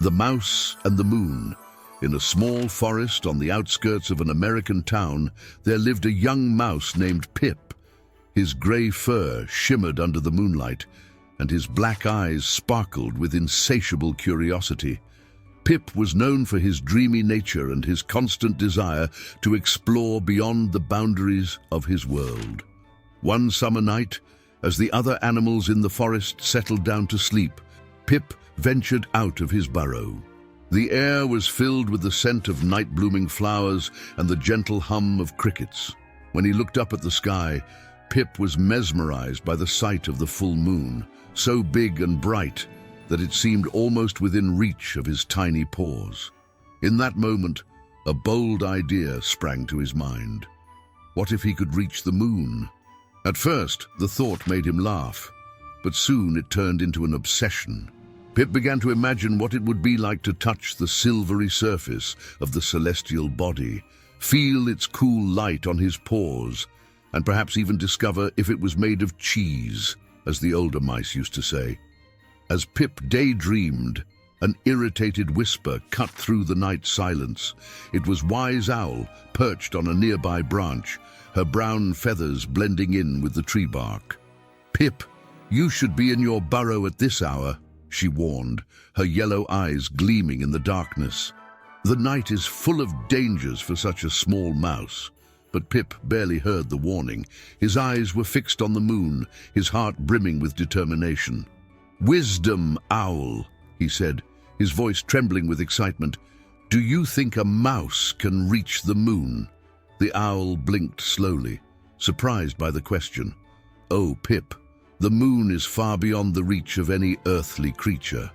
The Mouse and the Moon. In a small forest on the outskirts of an American town, there lived a young mouse named Pip. His grey fur shimmered under the moonlight, and his black eyes sparkled with insatiable curiosity. Pip was known for his dreamy nature and his constant desire to explore beyond the boundaries of his world. One summer night, as the other animals in the forest settled down to sleep, Pip ventured out of his burrow. The air was filled with the scent of night-blooming flowers and the gentle hum of crickets. When he looked up at the sky, Pip was mesmerized by the sight of the full moon, so big and bright that it seemed almost within reach of his tiny paws. In that moment, a bold idea sprang to his mind. What if he could reach the moon? At first, the thought made him laugh, but soon it turned into an obsession. Pip began to imagine what it would be like to touch the silvery surface of the celestial body, feel its cool light on his paws, and perhaps even discover if it was made of cheese, as the older mice used to say. As Pip daydreamed, an irritated whisper cut through the night silence. It was Wise Owl, perched on a nearby branch, her brown feathers blending in with the tree bark. "Pip, you should be in your burrow at this hour," she warned, her yellow eyes gleaming in the darkness. "The night is full of dangers for such a small mouse." But Pip barely heard the warning. His eyes were fixed on the moon, his heart brimming with determination. "Wisdom, Owl," he said, his voice trembling with excitement. "Do you think a mouse can reach the moon?" The owl blinked slowly, surprised by the question. "Oh, Pip, the moon is far beyond the reach of any earthly creature.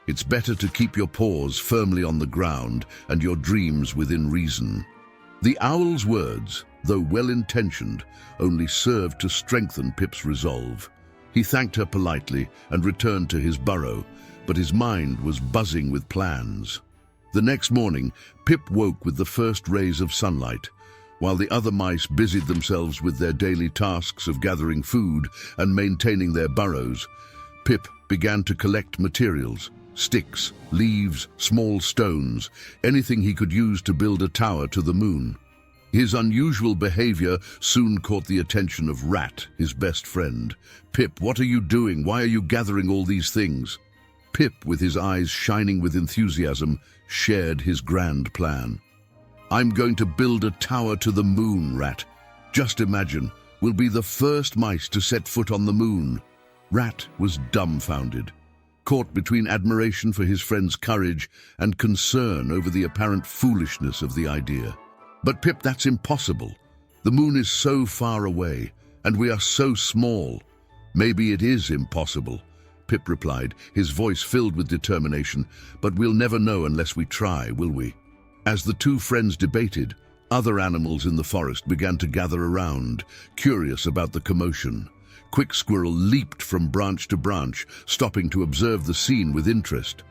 It's better to keep your paws firmly on the ground and your dreams within reason." The owl's words, though well-intentioned, only served to strengthen Pip's resolve. He thanked her politely and returned to his burrow, but his mind was buzzing with plans. The next morning, Pip woke with the first rays of sunlight. While the other mice busied themselves with their daily tasks of gathering food and maintaining their burrows, Pip began to collect materials: sticks, leaves, small stones, anything he could use to build a tower to the moon. His unusual behavior soon caught the attention of Rat, his best friend. "Pip, what are you doing? Why are you gathering all these things?" Pip, with his eyes shining with enthusiasm, shared his grand plan. "I'm going to build a tower to the moon, Rat. Just imagine, we'll be the first mice to set foot on the moon." Rat was dumbfounded, caught between admiration for his friend's courage and concern over the apparent foolishness of the idea. "But Pip, that's impossible. The moon is so far away, and we are so small." "Maybe it is impossible," Pip replied, his voice filled with determination, "but we'll never know unless we try, will we?" As the two friends debated, other animals in the forest began to gather around, curious about the commotion. Quick Squirrel leaped from branch to branch, stopping to observe the scene with interest.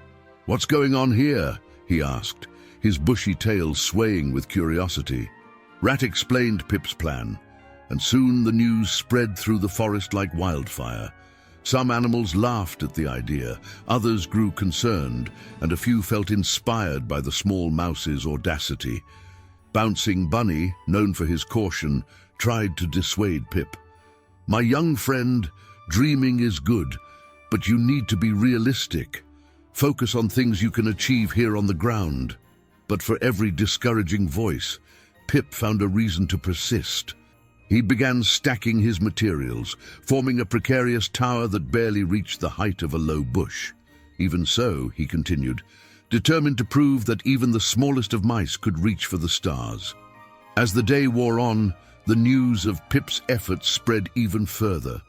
"What's going on here?" he asked, his bushy tail swaying with curiosity. Rat explained Pip's plan, and soon the news spread through the forest like wildfire. Some animals laughed at the idea, others grew concerned, and a few felt inspired by the small mouse's audacity. Bouncing Bunny, known for his caution, tried to dissuade Pip. "My young friend, dreaming is good, but you need to be realistic. Focus on things you can achieve here on the ground." But for every discouraging voice, Pip found a reason to persist. He began stacking his materials, forming a precarious tower that barely reached the height of a low bush. Even so, he continued, determined to prove that even the smallest of mice could reach for the stars. As the day wore on, the news of Pip's efforts spread even further.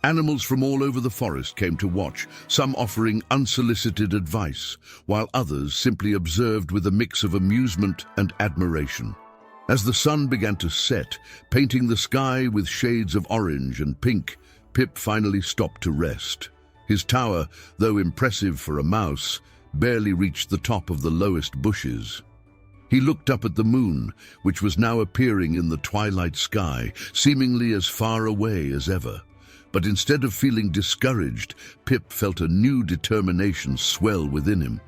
Animals from all over the forest came to watch, some offering unsolicited advice, while others simply observed with a mix of amusement and admiration. As the sun began to set, painting the sky with shades of orange and pink, Pip finally stopped to rest. His tower, though impressive for a mouse, barely reached the top of the lowest bushes. He looked up at the moon, which was now appearing in the twilight sky, seemingly as far away as ever. But instead of feeling discouraged, Pip felt a new determination swell within him.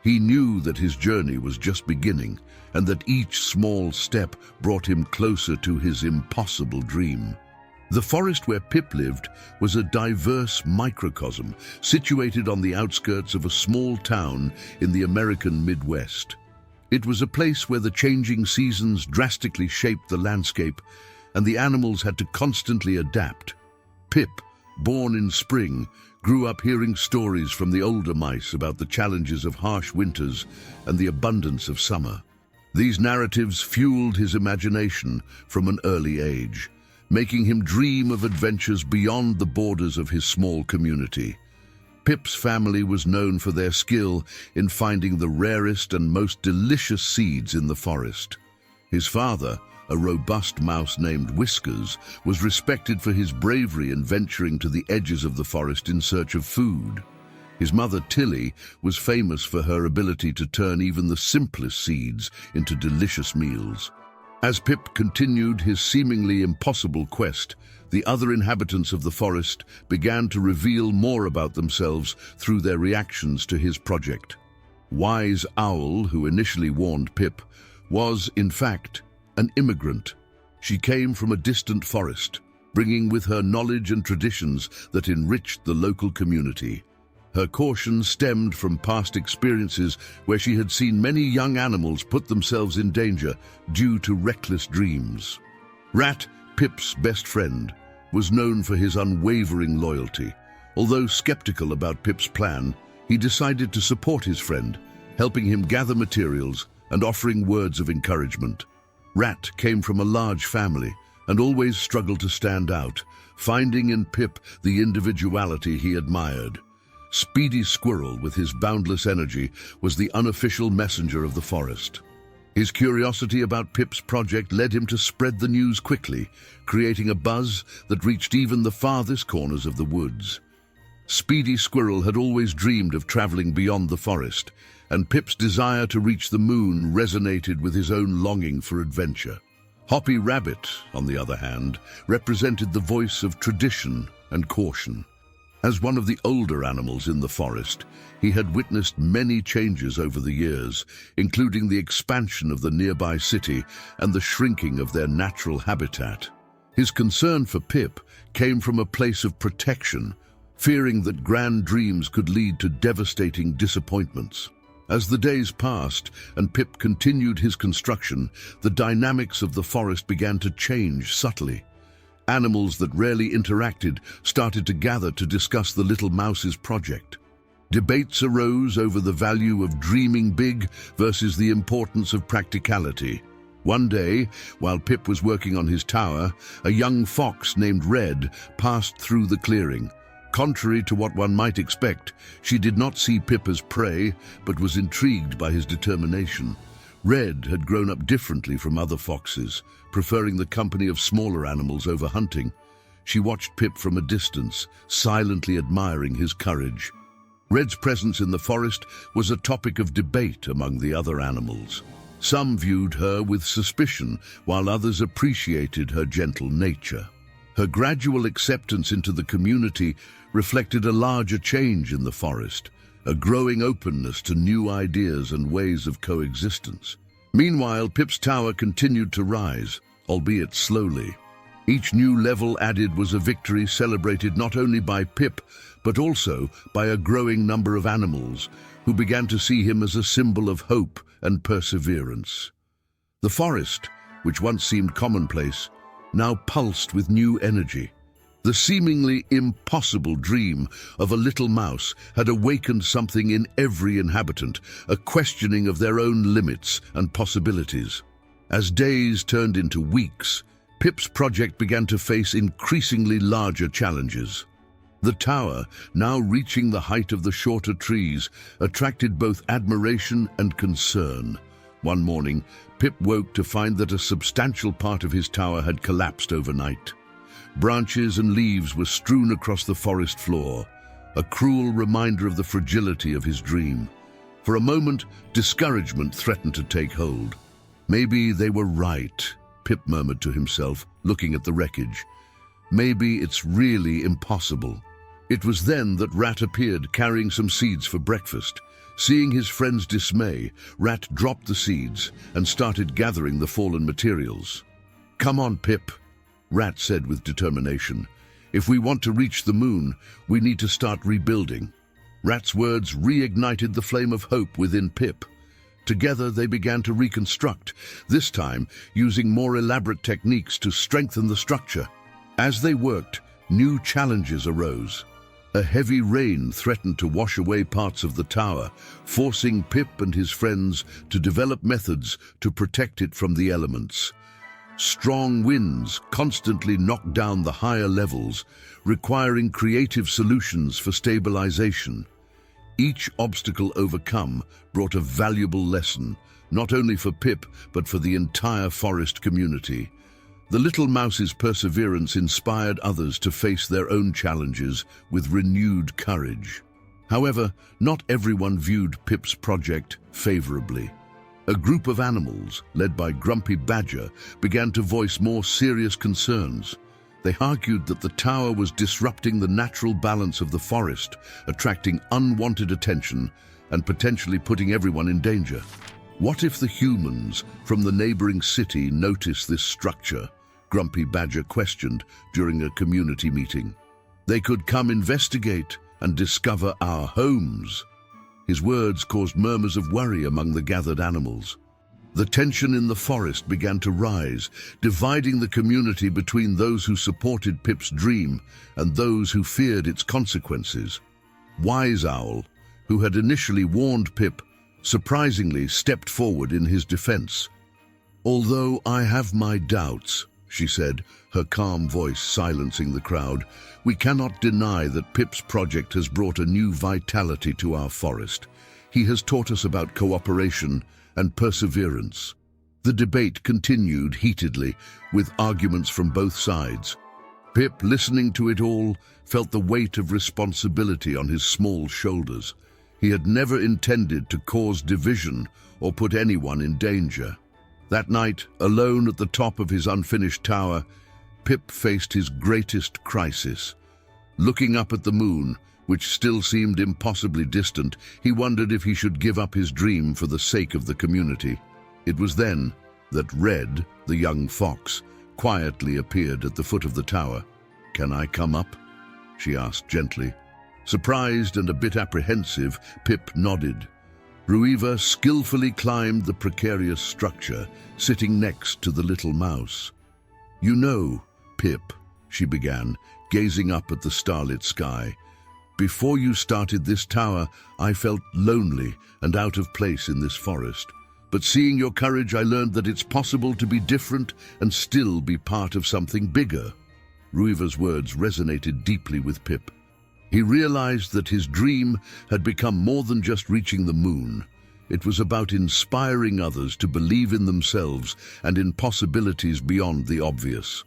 He knew that his journey was just beginning, and that each small step brought him closer to his impossible dream. The forest where Pip lived was a diverse microcosm situated on the outskirts of a small town in the American Midwest. It was a place where the changing seasons drastically shaped the landscape, and the animals had to constantly adapt. Pip, born in spring, grew up hearing stories from the older mice about the challenges of harsh winters and the abundance of summer. These narratives fueled his imagination from an early age, making him dream of adventures beyond the borders of his small community. Pip's family was known for their skill in finding the rarest and most delicious seeds in the forest. His father, a robust mouse named Whiskers, was respected for his bravery in venturing to the edges of the forest in search of food. His mother, Tilly, was famous for her ability to turn even the simplest seeds into delicious meals. As Pip continued his seemingly impossible quest, the other inhabitants of the forest began to reveal more about themselves through their reactions to his project. Wise Owl, who initially warned Pip, was, in fact, an immigrant. She came from a distant forest, bringing with her knowledge and traditions that enriched the local community. Her caution stemmed from past experiences where she had seen many young animals put themselves in danger due to reckless dreams. Rat, Pip's best friend, was known for his unwavering loyalty. Although skeptical about Pip's plan, he decided to support his friend, helping him gather materials and offering words of encouragement. Rat came from a large family and always struggled to stand out, finding in Pip the individuality he admired. Speedy Squirrel, with his boundless energy, was the unofficial messenger of the forest. His curiosity about Pip's project led him to spread the news quickly, creating a buzz that reached even the farthest corners of the woods. Speedy Squirrel had always dreamed of traveling beyond the forest, and Pip's desire to reach the moon resonated with his own longing for adventure. Hoppy Rabbit, on the other hand, represented the voice of tradition and caution. As one of the older animals in the forest, he had witnessed many changes over the years, including the expansion of the nearby city and the shrinking of their natural habitat. His concern for Pip came from a place of protection, fearing that grand dreams could lead to devastating disappointments. As the days passed and Pip continued his construction, the dynamics of the forest began to change subtly. Animals that rarely interacted started to gather to discuss the little mouse's project. Debates arose over the value of dreaming big versus the importance of practicality. One day, while Pip was working on his tower, a young fox named Red passed through the clearing. Contrary to what one might expect, she did not see Pip as prey, but was intrigued by his determination. Red had grown up differently from other foxes, preferring the company of smaller animals over hunting. She watched Pip from a distance, silently admiring his courage. Red's presence in the forest was a topic of debate among the other animals. Some viewed her with suspicion, while others appreciated her gentle nature. Her gradual acceptance into the community reflected a larger change in the forest, a growing openness to new ideas and ways of coexistence. Meanwhile, Pip's tower continued to rise, albeit slowly. Each new level added was a victory celebrated not only by Pip, but also by a growing number of animals, who began to see him as a symbol of hope and perseverance. The forest, which once seemed commonplace, now pulsed with new energy. The seemingly impossible dream of a little mouse had awakened something in every inhabitant, a questioning of their own limits and possibilities. As days turned into weeks, Pip's project began to face increasingly larger challenges. The tower, now reaching the height of the shorter trees, attracted both admiration and concern. One morning, Pip woke to find that a substantial part of his tower had collapsed overnight. Branches and leaves were strewn across the forest floor, a cruel reminder of the fragility of his dream. For a moment, discouragement threatened to take hold. Maybe they were right, Pip murmured to himself, looking at the wreckage. Maybe it's really impossible. It was then that Rat appeared, carrying some seeds for breakfast. Seeing his friend's dismay, Rat dropped the seeds and started gathering the fallen materials. "Come on, Pip," Rat said with determination. "If we want to reach the moon, we need to start rebuilding." Rat's words reignited the flame of hope within Pip. Together they began to reconstruct, this time using more elaborate techniques to strengthen the structure. As they worked, new challenges arose. A heavy rain threatened to wash away parts of the tower, forcing Pip and his friends to develop methods to protect it from the elements. Strong winds constantly knocked down the higher levels, requiring creative solutions for stabilization. Each obstacle overcome brought a valuable lesson, not only for Pip, but for the entire forest community. The little mouse's perseverance inspired others to face their own challenges with renewed courage. However, not everyone viewed Pip's project favorably. A group of animals, led by Grumpy Badger, began to voice more serious concerns. They argued that the tower was disrupting the natural balance of the forest, attracting unwanted attention and potentially putting everyone in danger. What if the humans from the neighboring city noticed this structure? Grumpy Badger questioned during a community meeting. They could come investigate and discover our homes. His words caused murmurs of worry among the gathered animals. The tension in the forest began to rise, dividing the community between those who supported Pip's dream and those who feared its consequences. Wise Owl, who had initially warned Pip, surprisingly stepped forward in his defense. "Although I have my doubts," she said, her calm voice silencing the crowd, "we cannot deny that Pip's project has brought a new vitality to our forest. He has taught us about cooperation and perseverance." The debate continued heatedly, with arguments from both sides. Pip, listening to it all, felt the weight of responsibility on his small shoulders. He had never intended to cause division or put anyone in danger. That night, alone at the top of his unfinished tower, Pip faced his greatest crisis. Looking up at the moon, which still seemed impossibly distant, he wondered if he should give up his dream for the sake of the community. It was then that Red, the young fox, quietly appeared at the foot of the tower. "Can I come up?" she asked gently. Surprised and a bit apprehensive, Pip nodded. Ruiva skillfully climbed the precarious structure, sitting next to the little mouse. "You know, Pip," she began, gazing up at the starlit sky, "before you started this tower, I felt lonely and out of place in this forest. But seeing your courage, I learned that it's possible to be different and still be part of something bigger." Ruiva's words resonated deeply with Pip. He realized that his dream had become more than just reaching the moon. It was about inspiring others to believe in themselves and in possibilities beyond the obvious.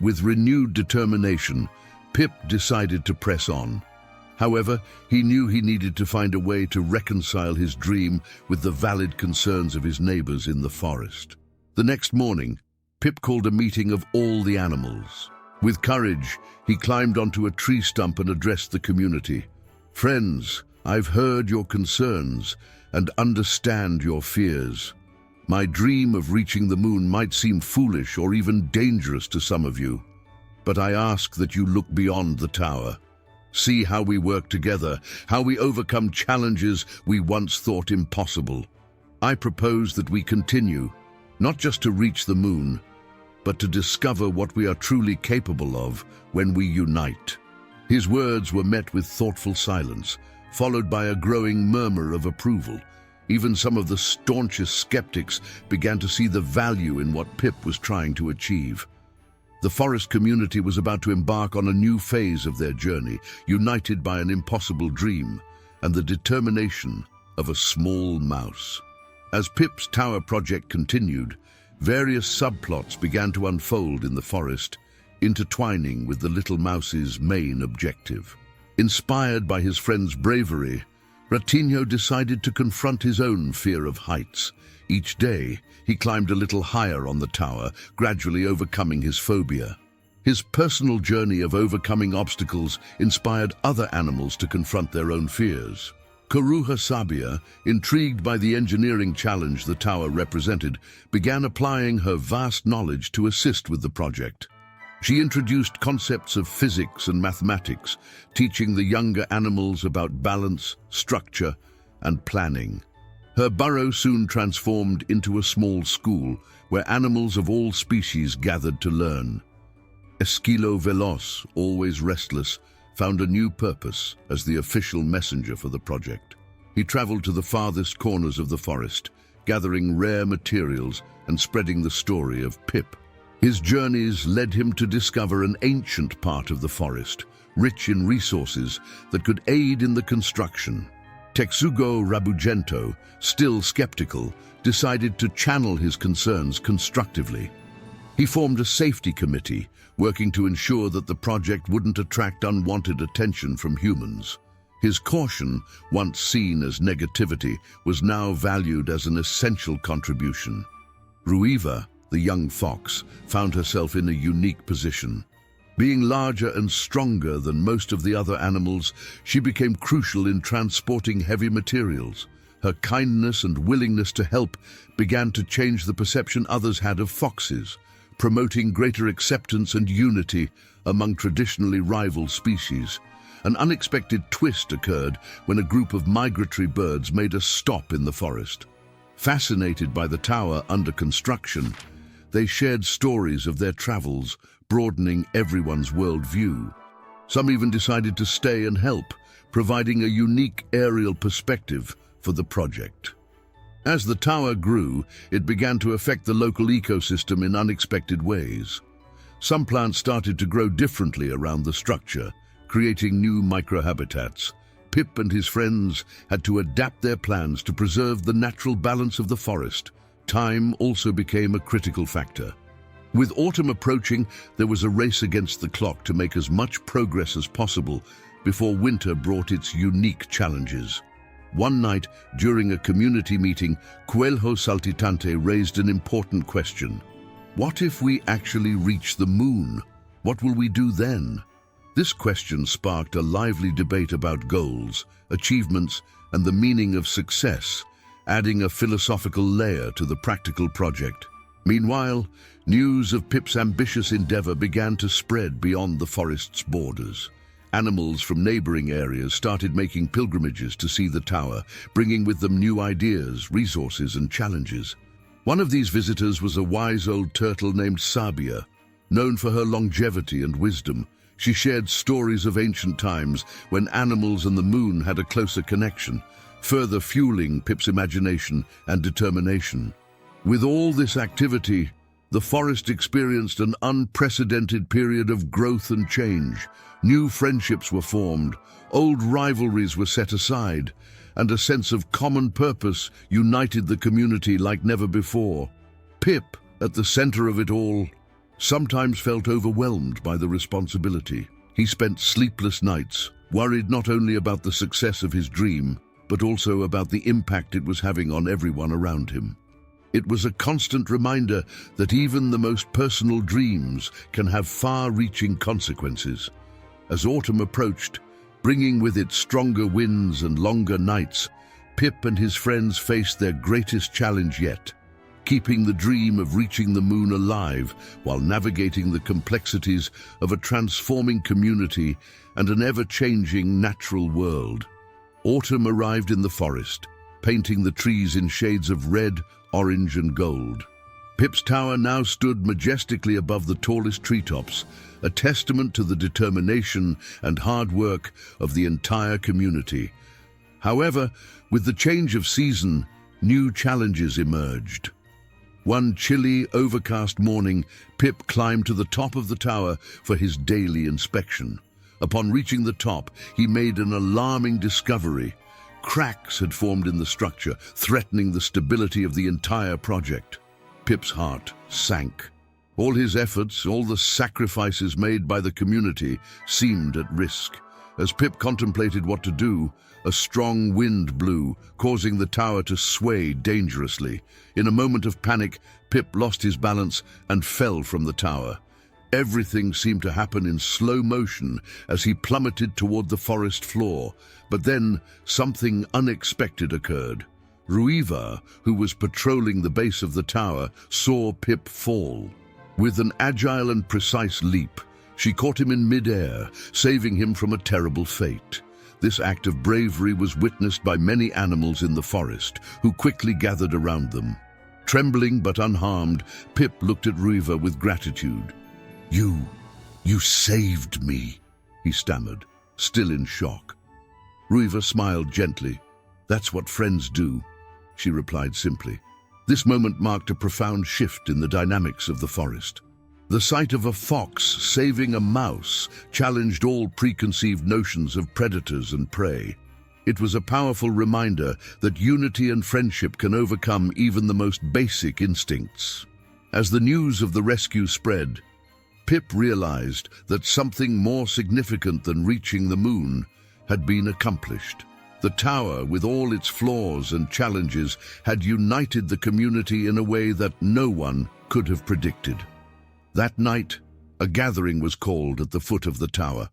With renewed determination, Pip decided to press on. However, he knew he needed to find a way to reconcile his dream with the valid concerns of his neighbors in the forest. The next morning, Pip called a meeting of all the animals. With courage, he climbed onto a tree stump and addressed the community. "Friends, I've heard your concerns and understand your fears. My dream of reaching the moon might seem foolish or even dangerous to some of you, but I ask that you look beyond the tower. See how we work together, how we overcome challenges we once thought impossible. I propose that we continue, not just to reach the moon, but to discover what we are truly capable of when we unite." His words were met with thoughtful silence, followed by a growing murmur of approval. Even some of the staunchest skeptics began to see the value in what Pip was trying to achieve. The forest community was about to embark on a new phase of their journey, united by an impossible dream and the determination of a small mouse. As Pip's tower project continued, various subplots began to unfold in the forest, intertwining with the little mouse's main objective. Inspired by his friend's bravery, Ratinho decided to confront his own fear of heights. Each day, he climbed a little higher on the tower, gradually overcoming his phobia. His personal journey of overcoming obstacles inspired other animals to confront their own fears. Karuha Sabia, intrigued by the engineering challenge the tower represented, began applying her vast knowledge to assist with the project. She introduced concepts of physics and mathematics, teaching the younger animals about balance, structure, and planning. Her burrow soon transformed into a small school where animals of all species gathered to learn. Esquilo Veloz, always restless, found a new purpose as the official messenger for the project. He traveled to the farthest corners of the forest, gathering rare materials and spreading the story of Pip. His journeys led him to discover an ancient part of the forest, rich in resources that could aid in the construction. Tetsugo Rabugento, still skeptical, decided to channel his concerns constructively. He formed a safety committee, working to ensure that the project wouldn't attract unwanted attention from humans. His caution, once seen as negativity, was now valued as an essential contribution. Ruiva, the young fox, found herself in a unique position. Being larger and stronger than most of the other animals, she became crucial in transporting heavy materials. Her kindness and willingness to help began to change the perception others had of foxes, promoting greater acceptance and unity among traditionally rival species. An unexpected twist occurred when a group of migratory birds made a stop in the forest. Fascinated by the tower under construction, they shared stories of their travels, broadening everyone's worldview. Some even decided to stay and help, providing a unique aerial perspective for the project. As the tower grew, it began to affect the local ecosystem in unexpected ways. Some plants started to grow differently around the structure, creating new microhabitats. Pip and his friends had to adapt their plans to preserve the natural balance of the forest. Time also became a critical factor. With autumn approaching, there was a race against the clock to make as much progress as possible before winter brought its unique challenges. One night, during a community meeting, Coelho Saltitante raised an important question. What if we actually reach the moon? What will we do then? This question sparked a lively debate about goals, achievements, and the meaning of success, adding a philosophical layer to the practical project. Meanwhile, news of Pip's ambitious endeavor began to spread beyond the forest's borders. Animals from neighboring areas started making pilgrimages to see the tower, bringing with them new ideas, resources, and challenges. One of these visitors was a wise old turtle named Sabia. Known for her longevity and wisdom, she shared stories of ancient times when animals and the moon had a closer connection, further fueling Pip's imagination and determination. With all this activity, the forest experienced an unprecedented period of growth and change. New friendships were formed, old rivalries were set aside, and a sense of common purpose united the community like never before. Pip, at the center of it all, sometimes felt overwhelmed by the responsibility. He spent sleepless nights, worried not only about the success of his dream, but also about the impact it was having on everyone around him. It was a constant reminder that even the most personal dreams can have far-reaching consequences. As autumn approached, bringing with it stronger winds and longer nights, Pip and his friends faced their greatest challenge yet, keeping the dream of reaching the moon alive while navigating the complexities of a transforming community and an ever-changing natural world. Autumn arrived in the forest, painting the trees in shades of red, orange, and gold. Pip's tower now stood majestically above the tallest treetops, a testament to the determination and hard work of the entire community. However, with the change of season, new challenges emerged. One chilly, overcast morning, Pip climbed to the top of the tower for his daily inspection. Upon reaching the top, he made an alarming discovery. Cracks had formed in the structure, threatening the stability of the entire project. Pip's heart sank. All his efforts, all the sacrifices made by the community seemed at risk. As Pip contemplated what to do, a strong wind blew, causing the tower to sway dangerously. In a moment of panic, Pip lost his balance and fell from the tower. Everything seemed to happen in slow motion as he plummeted toward the forest floor, but then something unexpected occurred. Ruiva, who was patrolling the base of the tower, saw Pip fall. With an agile and precise leap, she caught him in mid-air, saving him from a terrible fate. This act of bravery was witnessed by many animals in the forest, who quickly gathered around them. Trembling but unharmed, Pip looked at Ruiva with gratitude. You saved me," he stammered, still in shock. Ruiva smiled gently. "That's what friends do," she replied simply. This moment marked a profound shift in the dynamics of the forest. The sight of a fox saving a mouse challenged all preconceived notions of predators and prey. It was a powerful reminder that unity and friendship can overcome even the most basic instincts. As the news of the rescue spread, Pip realized that something more significant than reaching the moon had been accomplished. The tower, with all its flaws and challenges, had united the community in a way that no one could have predicted. That night, a gathering was called at the foot of the tower.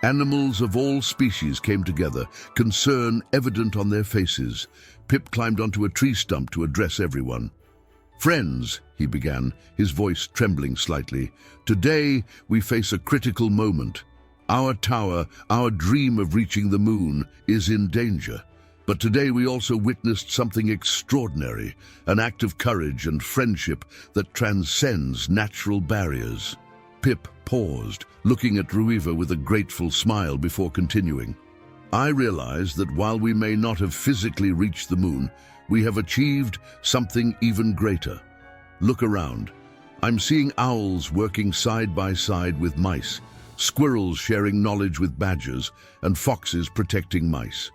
Animals of all species came together, concern evident on their faces. Pip climbed onto a tree stump to address everyone. "Friends," he began, his voice trembling slightly, "today we face a critical moment. Our tower, our dream of reaching the moon, is in danger. But today we also witnessed something extraordinary, an act of courage and friendship that transcends natural barriers." Pip paused, looking at Ruiva with a grateful smile before continuing. "I realize that while we may not have physically reached the moon, we have achieved something even greater. Look around. I'm seeing owls working side by side with mice, squirrels sharing knowledge with badgers, and foxes protecting mice.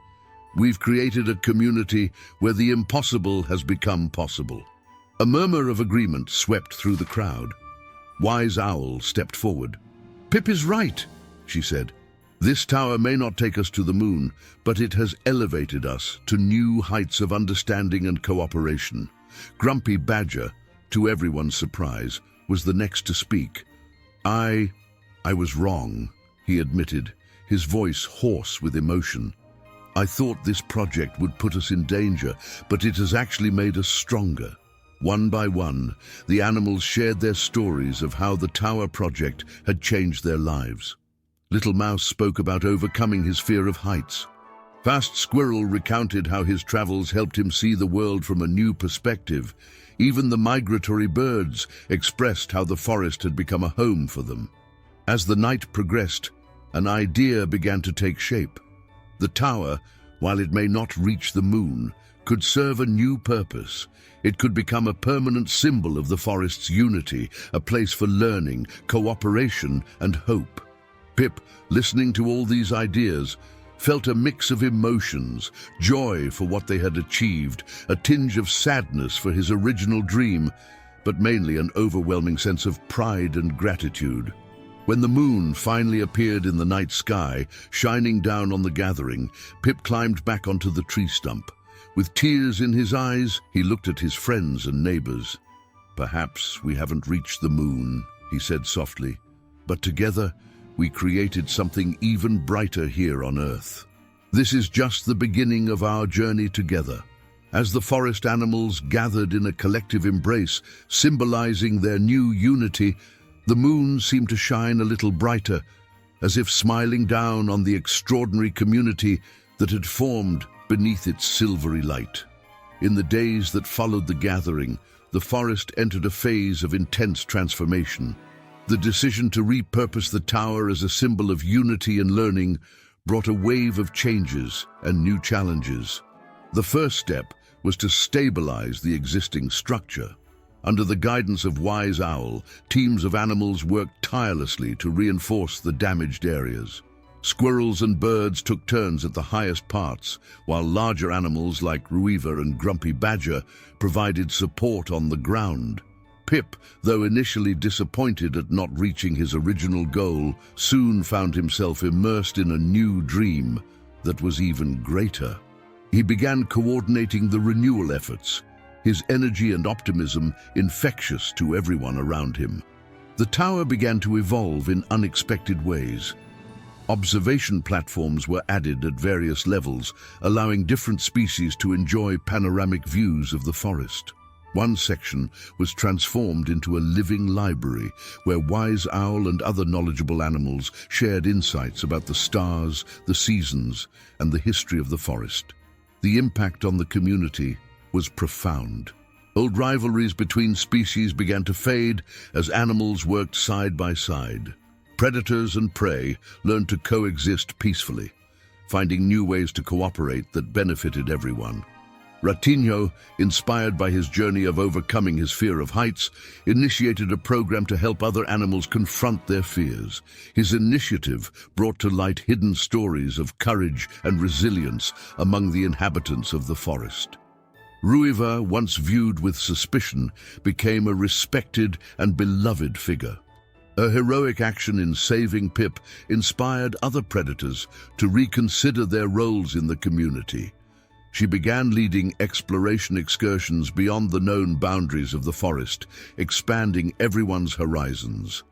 We've created a community where the impossible has become possible." A murmur of agreement swept through the crowd. Wise Owl stepped forward. "Pip is right," she said. "This tower may not take us to the moon, but it has elevated us to new heights of understanding and cooperation." Grumpy Badger, to everyone's surprise, was the next to speak. I was wrong," he admitted, his voice hoarse with emotion. "I thought this project would put us in danger, but it has actually made us stronger." One by one, the animals shared their stories of how the tower project had changed their lives. Little Mouse spoke about overcoming his fear of heights. Fast Squirrel recounted how his travels helped him see the world from a new perspective. Even the migratory birds expressed how the forest had become a home for them. As the night progressed, an idea began to take shape. The tower, while it may not reach the moon, could serve a new purpose. It could become a permanent symbol of the forest's unity, a place for learning, cooperation, and hope. Pip, listening to all these ideas, felt a mix of emotions, joy for what they had achieved, a tinge of sadness for his original dream, but mainly an overwhelming sense of pride and gratitude. When the moon finally appeared in the night sky, shining down on the gathering, Pip climbed back onto the tree stump. With tears in his eyes, he looked at his friends and neighbors. "Perhaps we haven't reached the moon," he said softly, "but together we created something even brighter here on Earth. This is just the beginning of our journey together." As the forest animals gathered in a collective embrace, symbolizing their new unity, the moon seemed to shine a little brighter, as if smiling down on the extraordinary community that had formed beneath its silvery light. In the days that followed the gathering, the forest entered a phase of intense transformation. The decision to repurpose the tower as a symbol of unity and learning brought a wave of changes and new challenges. The first step was to stabilize the existing structure. Under the guidance of Wise Owl, teams of animals worked tirelessly to reinforce the damaged areas. Squirrels and birds took turns at the highest parts, while larger animals like Ruiva and Grumpy Badger provided support on the ground. Pip, though initially disappointed at not reaching his original goal, soon found himself immersed in a new dream that was even greater. He began coordinating the renewal efforts, his energy and optimism infectious to everyone around him. The tower began to evolve in unexpected ways. Observation platforms were added at various levels, allowing different species to enjoy panoramic views of the forest. One section was transformed into a living library where wise owl and other knowledgeable animals shared insights about the stars, the seasons, and the history of the forest. The impact on the community was profound. Old rivalries between species began to fade as animals worked side by side. Predators and prey learned to coexist peacefully, finding new ways to cooperate that benefited everyone. Ratinho, inspired by his journey of overcoming his fear of heights, initiated a program to help other animals confront their fears. His initiative brought to light hidden stories of courage and resilience among the inhabitants of the forest. Ruiva, once viewed with suspicion, became a respected and beloved figure. Her heroic action in saving Pip inspired other predators to reconsider their roles in the community. She began leading exploration excursions beyond the known boundaries of the forest, expanding everyone's horizons.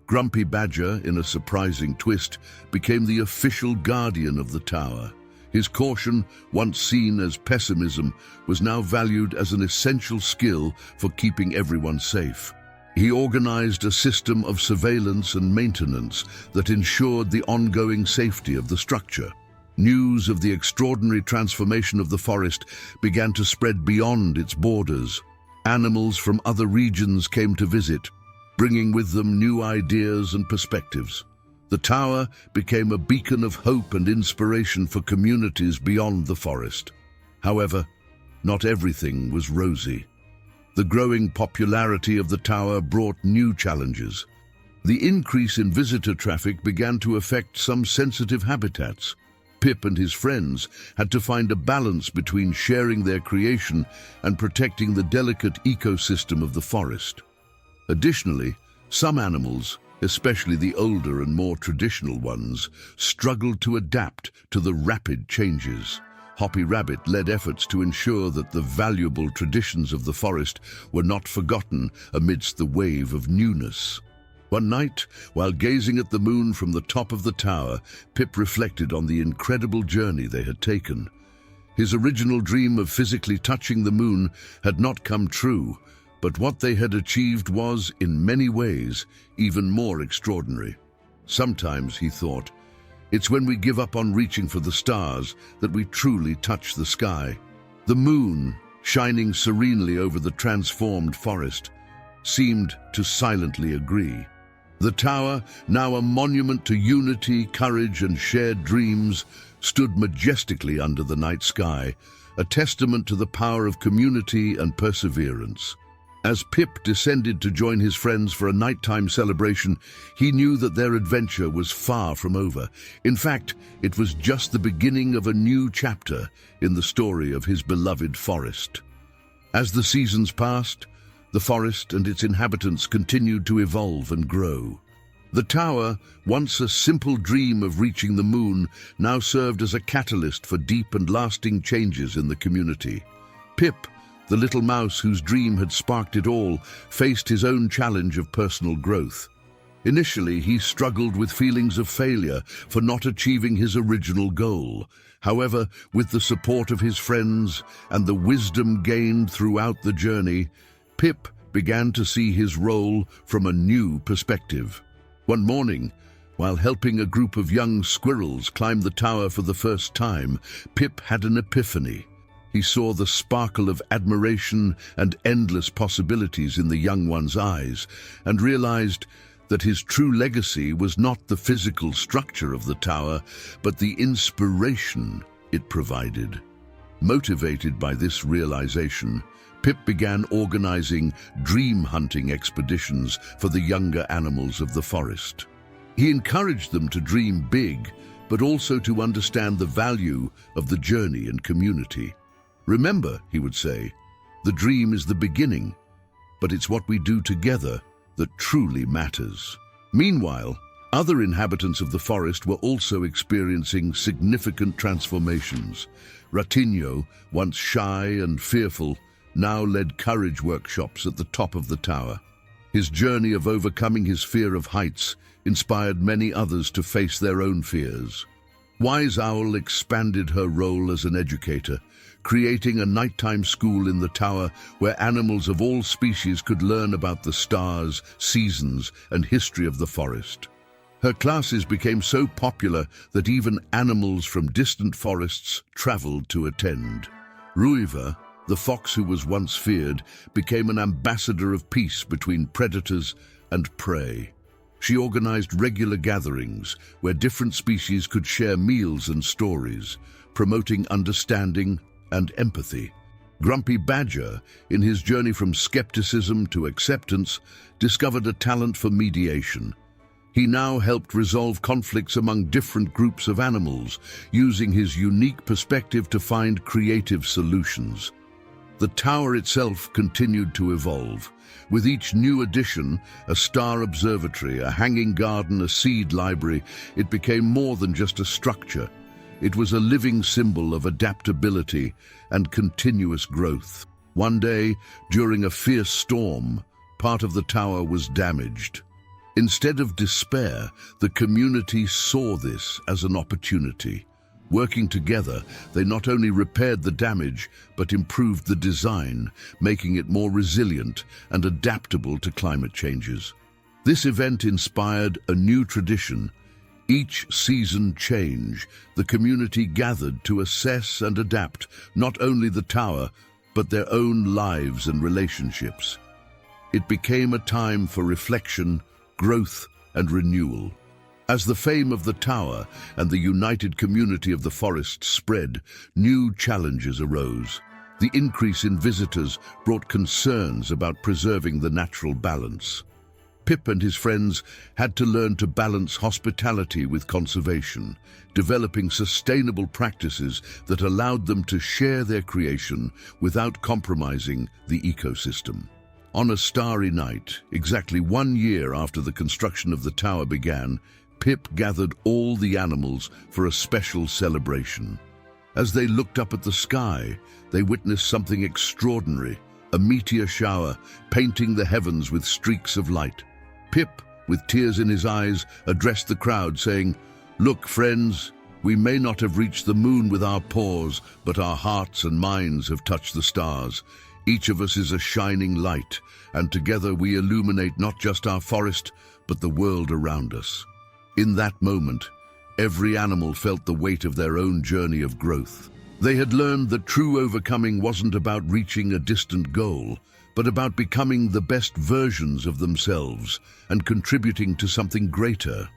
Grumpy Badger, in a surprising twist, became the official guardian of the tower. His caution, once seen as pessimism, was now valued as an essential skill for keeping everyone safe. He organized a system of surveillance and maintenance that ensured the ongoing safety of the structure. News of the extraordinary transformation of the forest began to spread beyond its borders. Animals from other regions came to visit, bringing with them new ideas and perspectives. The tower became a beacon of hope and inspiration for communities beyond the forest. However, not everything was rosy. The growing popularity of the tower brought new challenges. The increase in visitor traffic began to affect some sensitive habitats. Pip and his friends had to find a balance between sharing their creation and protecting the delicate ecosystem of the forest. Additionally, some animals, especially the older and more traditional ones, struggled to adapt to the rapid changes. Hoppy Rabbit led efforts to ensure that the valuable traditions of the forest were not forgotten amidst the wave of newness. One night, while gazing at the moon from the top of the tower, Pip reflected on the incredible journey they had taken. His original dream of physically touching the moon had not come true, but what they had achieved was, in many ways, even more extraordinary. Sometimes, he thought, it's when we give up on reaching for the stars that we truly touch the sky. The moon, shining serenely over the transformed forest, seemed to silently agree. The tower, now a monument to unity, courage, and shared dreams, stood majestically under the night sky, a testament to the power of community and perseverance. As Pip descended to join his friends for a nighttime celebration, he knew that their adventure was far from over. In fact, it was just the beginning of a new chapter in the story of his beloved forest. As the seasons passed, the forest and its inhabitants continued to evolve and grow. The tower, once a simple dream of reaching the moon, now served as a catalyst for deep and lasting changes in the community. Pip, the little mouse whose dream had sparked it all, faced his own challenge of personal growth. Initially, he struggled with feelings of failure for not achieving his original goal. However, with the support of his friends and the wisdom gained throughout the journey, Pip began to see his role from a new perspective. One morning, while helping a group of young squirrels climb the tower for the first time, Pip had an epiphany. He saw the sparkle of admiration and endless possibilities in the young one's eyes, and realized that his true legacy was not the physical structure of the tower, but the inspiration it provided. Motivated by this realization, Pip began organizing dream hunting expeditions for the younger animals of the forest. He encouraged them to dream big, but also to understand the value of the journey and community. Remember, he would say, the dream is the beginning, but it's what we do together that truly matters. Meanwhile, other inhabitants of the forest were also experiencing significant transformations. Ratinho, once shy and fearful, now led courage workshops at the top of the tower. His journey of overcoming his fear of heights inspired many others to face their own fears. Wise Owl expanded her role as an educator, creating a nighttime school in the tower where animals of all species could learn about the stars, seasons, and history of the forest. Her classes became so popular that even animals from distant forests traveled to attend. Ruiva, the fox who was once feared, became an ambassador of peace between predators and prey. She organized regular gatherings where different species could share meals and stories, promoting understanding and empathy. Grumpy Badger, in his journey from skepticism to acceptance, discovered a talent for mediation. He now helped resolve conflicts among different groups of animals, using his unique perspective to find creative solutions. The tower itself continued to evolve. With each new addition, a star observatory, a hanging garden, a seed library, it became more than just a structure. It was a living symbol of adaptability and continuous growth. One day, during a fierce storm, part of the tower was damaged. Instead of despair, the community saw this as an opportunity. Working together, they not only repaired the damage, but improved the design, making it more resilient and adaptable to climate changes. This event inspired a new tradition. Each season change, the community gathered to assess and adapt not only the tower, but their own lives and relationships. It became a time for reflection, growth, and renewal. As the fame of the tower and the united community of the forest spread, new challenges arose. The increase in visitors brought concerns about preserving the natural balance. Pip and his friends had to learn to balance hospitality with conservation, developing sustainable practices that allowed them to share their creation without compromising the ecosystem. On a starry night, exactly 1 year after the construction of the tower began, Pip gathered all the animals for a special celebration. As they looked up at the sky, they witnessed something extraordinary, a meteor shower painting the heavens with streaks of light. Pip, with tears in his eyes, addressed the crowd, saying, "Look, friends, we may not have reached the moon with our paws, but our hearts and minds have touched the stars. Each of us is a shining light, and together we illuminate not just our forest, but the world around us." In that moment, every animal felt the weight of their own journey of growth. They had learned that true overcoming wasn't about reaching a distant goal, but about becoming the best versions of themselves and contributing to something greater.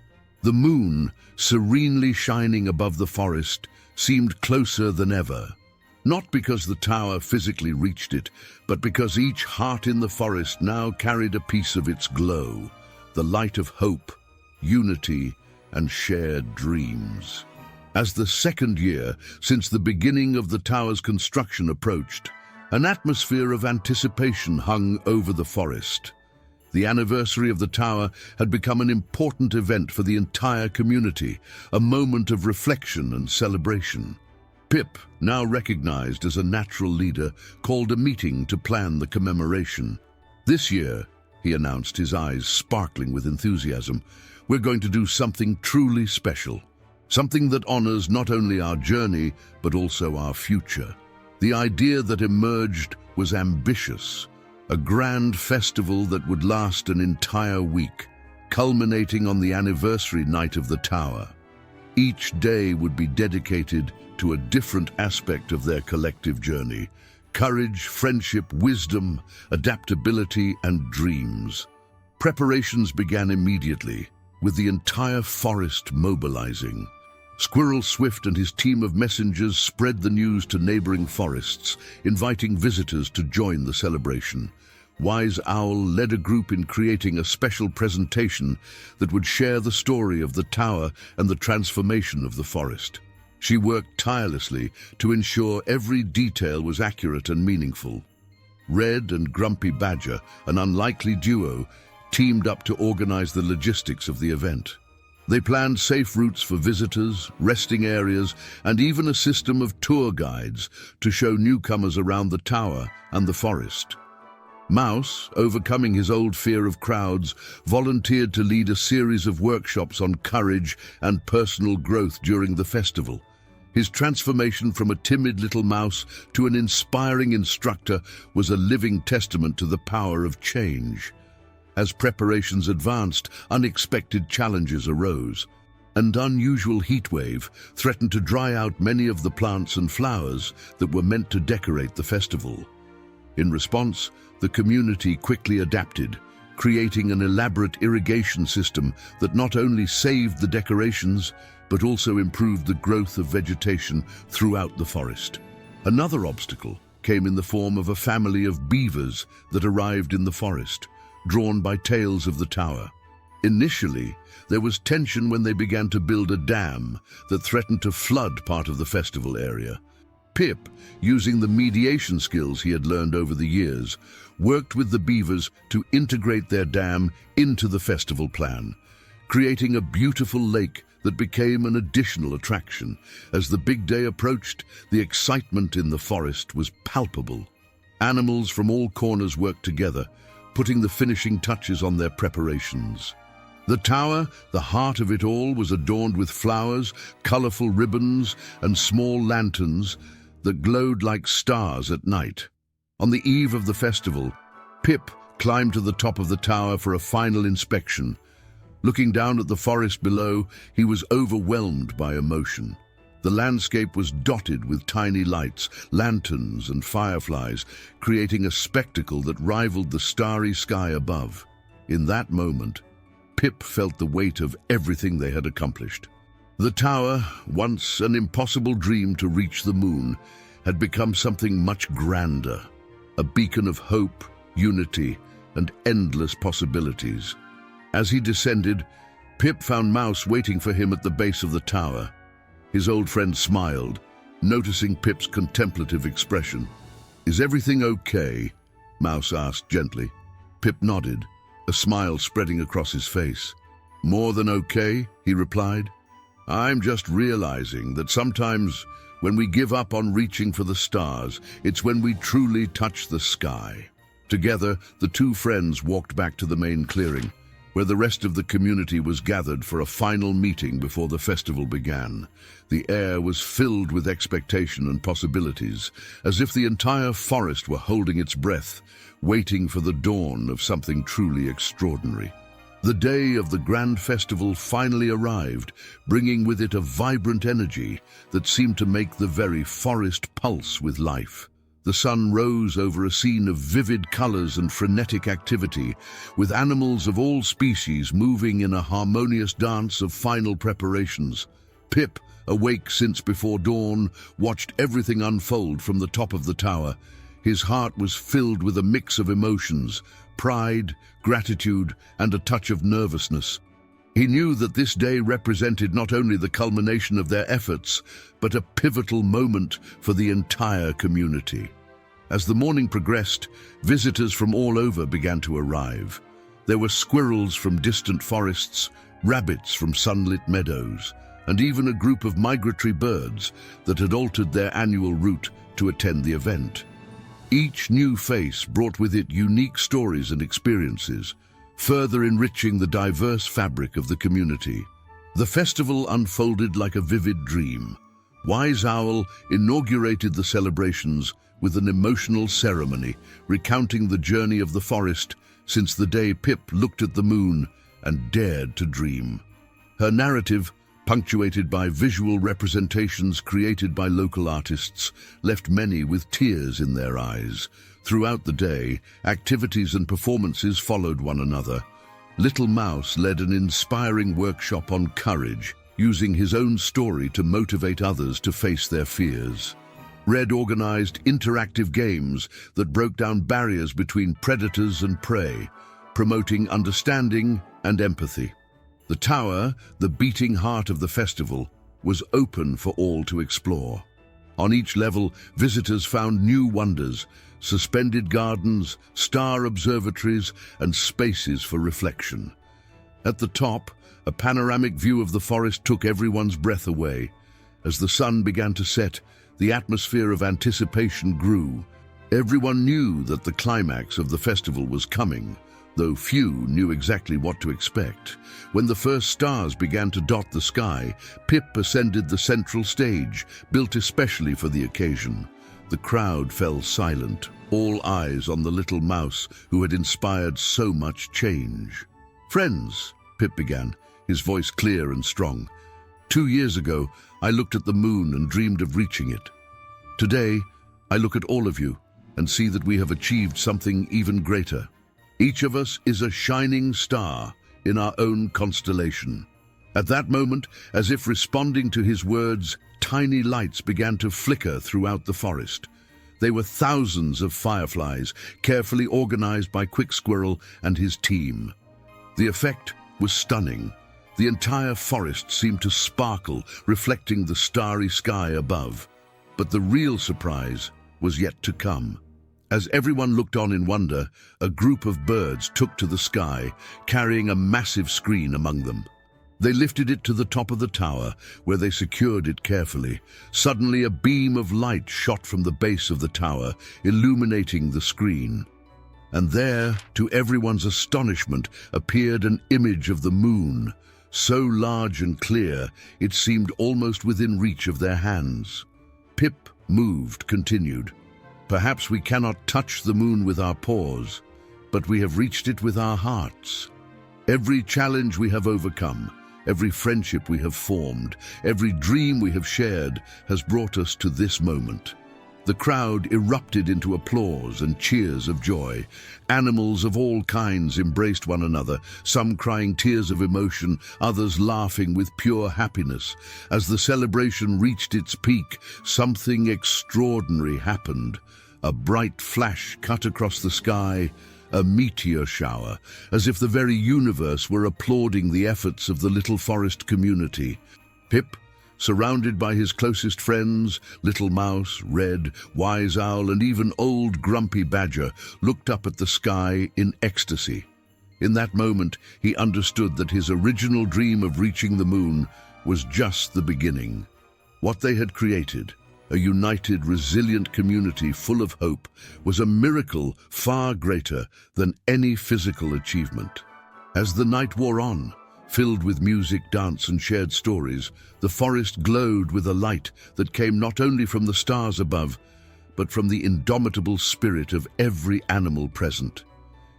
The moon, serenely shining above the forest, seemed closer than ever. Not because the tower physically reached it, but because each heart in the forest now carried a piece of its glow, the light of hope, unity, and shared dreams. As the second year since the beginning of the tower's construction approached, an atmosphere of anticipation hung over the forest. The anniversary of the tower had become an important event for the entire community, a moment of reflection and celebration. Pip, now recognized as a natural leader, called a meeting to plan the commemoration. "This year," he announced, his eyes sparkling with enthusiasm, "we're going to do something truly special. Something that honors not only our journey, but also our future." The idea that emerged was ambitious, a grand festival that would last an entire week, culminating on the anniversary night of the tower. Each day would be dedicated to a different aspect of their collective journey: courage, friendship, wisdom, adaptability, and dreams. Preparations began immediately, with the entire forest mobilizing. Squirrel Swift and his team of messengers spread the news to neighboring forests, inviting visitors to join the celebration. Wise Owl led a group in creating a special presentation that would share the story of the tower and the transformation of the forest. She worked tirelessly to ensure every detail was accurate and meaningful. Red and Grumpy Badger, an unlikely duo, teamed up to organize the logistics of the event. They planned safe routes for visitors, resting areas, and even a system of tour guides to show newcomers around the tower and the forest. Mouse, overcoming his old fear of crowds, volunteered to lead a series of workshops on courage and personal growth during the festival. His transformation from a timid little mouse to an inspiring instructor was a living testament to the power of change. As preparations advanced, unexpected challenges arose. An unusual heatwave threatened to dry out many of the plants and flowers that were meant to decorate the festival. In response, the community quickly adapted, creating an elaborate irrigation system that not only saved the decorations, but also improved the growth of vegetation throughout the forest. Another obstacle came in the form of a family of beavers that arrived in the forest, drawn by tales of the tower. Initially, there was tension when they began to build a dam that threatened to flood part of the festival area. Pip, using the mediation skills he had learned over the years, worked with the beavers to integrate their dam into the festival plan, creating a beautiful lake that became an additional attraction. As the big day approached, the excitement in the forest was palpable. Animals from all corners worked together, putting the finishing touches on their preparations. The tower, the heart of it all, was adorned with flowers, colorful ribbons, and small lanterns that glowed like stars at night. On the eve of the festival, Pip climbed to the top of the tower for a final inspection. Looking down at the forest below, he was overwhelmed by emotion. The landscape was dotted with tiny lights, lanterns, and fireflies, creating a spectacle that rivaled the starry sky above. In that moment, Pip felt the weight of everything they had accomplished. The tower, once an impossible dream to reach the moon, had become something much grander, a beacon of hope, unity, and endless possibilities. As he descended, Pip found Mouse waiting for him at the base of the tower. His old friend smiled, noticing Pip's contemplative expression. "Is everything okay?" Mouse asked gently. Pip nodded, a smile spreading across his face. "More than okay," he replied. "I'm just realizing that sometimes when we give up on reaching for the stars, it's when we truly touch the sky." Together, the two friends walked back to the main clearing, where the rest of the community was gathered for a final meeting before the festival began. The air was filled with expectation and possibilities, as if the entire forest were holding its breath, waiting for the dawn of something truly extraordinary. The day of the grand festival finally arrived, bringing with it a vibrant energy that seemed to make the very forest pulse with life. The sun rose over a scene of vivid colors and frenetic activity, with animals of all species moving in a harmonious dance of final preparations. Pip, awake since before dawn, watched everything unfold from the top of the tower. His heart was filled with a mix of emotions, pride, gratitude, and a touch of nervousness. He knew that this day represented not only the culmination of their efforts, but a pivotal moment for the entire community. As the morning progressed, visitors from all over began to arrive. There were squirrels from distant forests, rabbits from sunlit meadows, and even a group of migratory birds that had altered their annual route to attend the event. Each new face brought with it unique stories and experiences, further enriching the diverse fabric of the community. The festival unfolded like a vivid dream. Wise Owl inaugurated the celebrations with an emotional ceremony, recounting the journey of the forest since the day Pip looked at the moon and dared to dream. Her narrative, punctuated by visual representations created by local artists, left many with tears in their eyes. Throughout the day, activities and performances followed one another. Little Mouse led an inspiring workshop on courage, using his own story to motivate others to face their fears. Red organized interactive games that broke down barriers between predators and prey, promoting understanding and empathy. The tower, the beating heart of the festival, was open for all to explore. On each level, visitors found new wonders, suspended gardens, star observatories, and spaces for reflection. At the top, a panoramic view of the forest took everyone's breath away. As the sun began to set, the atmosphere of anticipation grew. Everyone knew that the climax of the festival was coming, though few knew exactly what to expect. When the first stars began to dot the sky, Pip ascended the central stage, built especially for the occasion. The crowd fell silent, all eyes on the little mouse who had inspired so much change. "Friends," Pip began, his voice clear and strong. "2 years ago, I looked at the moon and dreamed of reaching it. Today, I look at all of you and see that we have achieved something even greater. Each of us is a shining star in our own constellation." At that moment, as if responding to his words, tiny lights began to flicker throughout the forest. They were thousands of fireflies, carefully organized by Quick Squirrel and his team. The effect was stunning. The entire forest seemed to sparkle, reflecting the starry sky above. But the real surprise was yet to come. As everyone looked on in wonder, a group of birds took to the sky, carrying a massive screen among them. They lifted it to the top of the tower, where they secured it carefully. Suddenly, a beam of light shot from the base of the tower, illuminating the screen. And there, to everyone's astonishment, appeared an image of the moon, so large and clear it seemed almost within reach of their hands. Pip, moved, continued, "Perhaps we cannot touch the moon with our paws, but we have reached it with our hearts. Every challenge we have overcome, every friendship we have formed, every dream we have shared has brought us to this moment." The crowd erupted into applause and cheers of joy. Animals of all kinds embraced one another, some crying tears of emotion, others laughing with pure happiness. As the celebration reached its peak, something extraordinary happened. A bright flash cut across the sky, a meteor shower, as if the very universe were applauding the efforts of the little forest community. Pip, surrounded by his closest friends, Little Mouse, Red, Wise Owl, and even Old Grumpy Badger, looked up at the sky in ecstasy. In that moment, he understood that his original dream of reaching the moon was just the beginning. What they had created, a united, resilient community full of hope, was a miracle far greater than any physical achievement. As the night wore on, filled with music, dance, and shared stories, the forest glowed with a light that came not only from the stars above, but from the indomitable spirit of every animal present.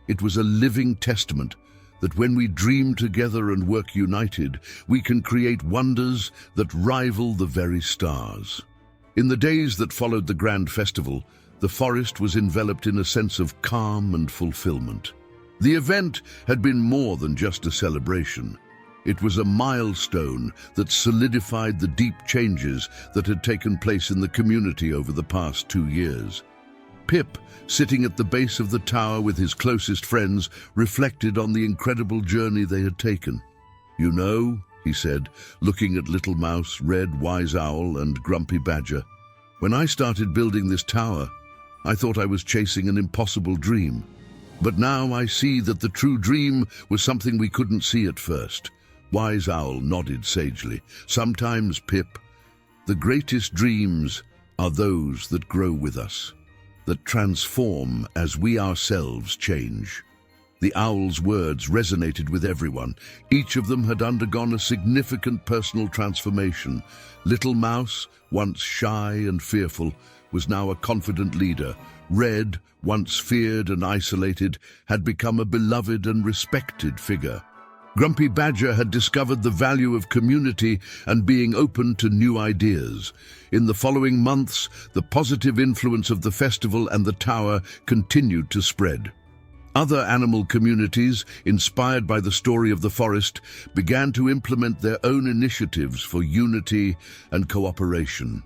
It was a living testament that when we dream together and work united, we can create wonders that rival the very stars. In the days that followed the grand festival, the forest was enveloped in a sense of calm and fulfillment. The event had been more than just a celebration. It was a milestone that solidified the deep changes that had taken place in the community over the past 2 years. Pip, sitting at the base of the tower with his closest friends, reflected on the incredible journey they had taken. "You know," he said, looking at Little Mouse, Red, Wise Owl, and Grumpy Badger, "when I started building this tower, I thought I was chasing an impossible dream. But now I see that the true dream was something we couldn't see at first." Wise Owl nodded sagely. "Sometimes, Pip, the greatest dreams are those that grow with us, that transform as we ourselves change." The owl's words resonated with everyone. Each of them had undergone a significant personal transformation. Little Mouse, once shy and fearful, was now a confident leader. Red, once feared and isolated, had become a beloved and respected figure. Grumpy Badger had discovered the value of community and being open to new ideas. In the following months, the positive influence of the festival and the tower continued to spread. Other animal communities, inspired by the story of the forest, began to implement their own initiatives for unity and cooperation.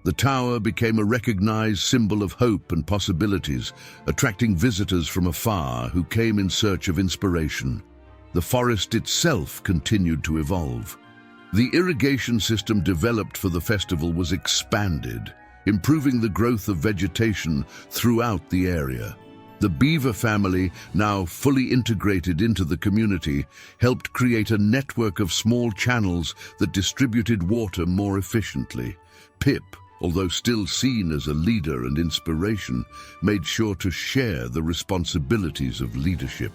The tower became a recognized symbol of hope and possibilities, attracting visitors from afar who came in search of inspiration. The forest itself continued to evolve. The irrigation system developed for the festival was expanded, improving the growth of vegetation throughout the area. The beaver family, now fully integrated into the community, helped create a network of small channels that distributed water more efficiently. Pip, although still seen as a leader and inspiration, made sure to share the responsibilities of leadership.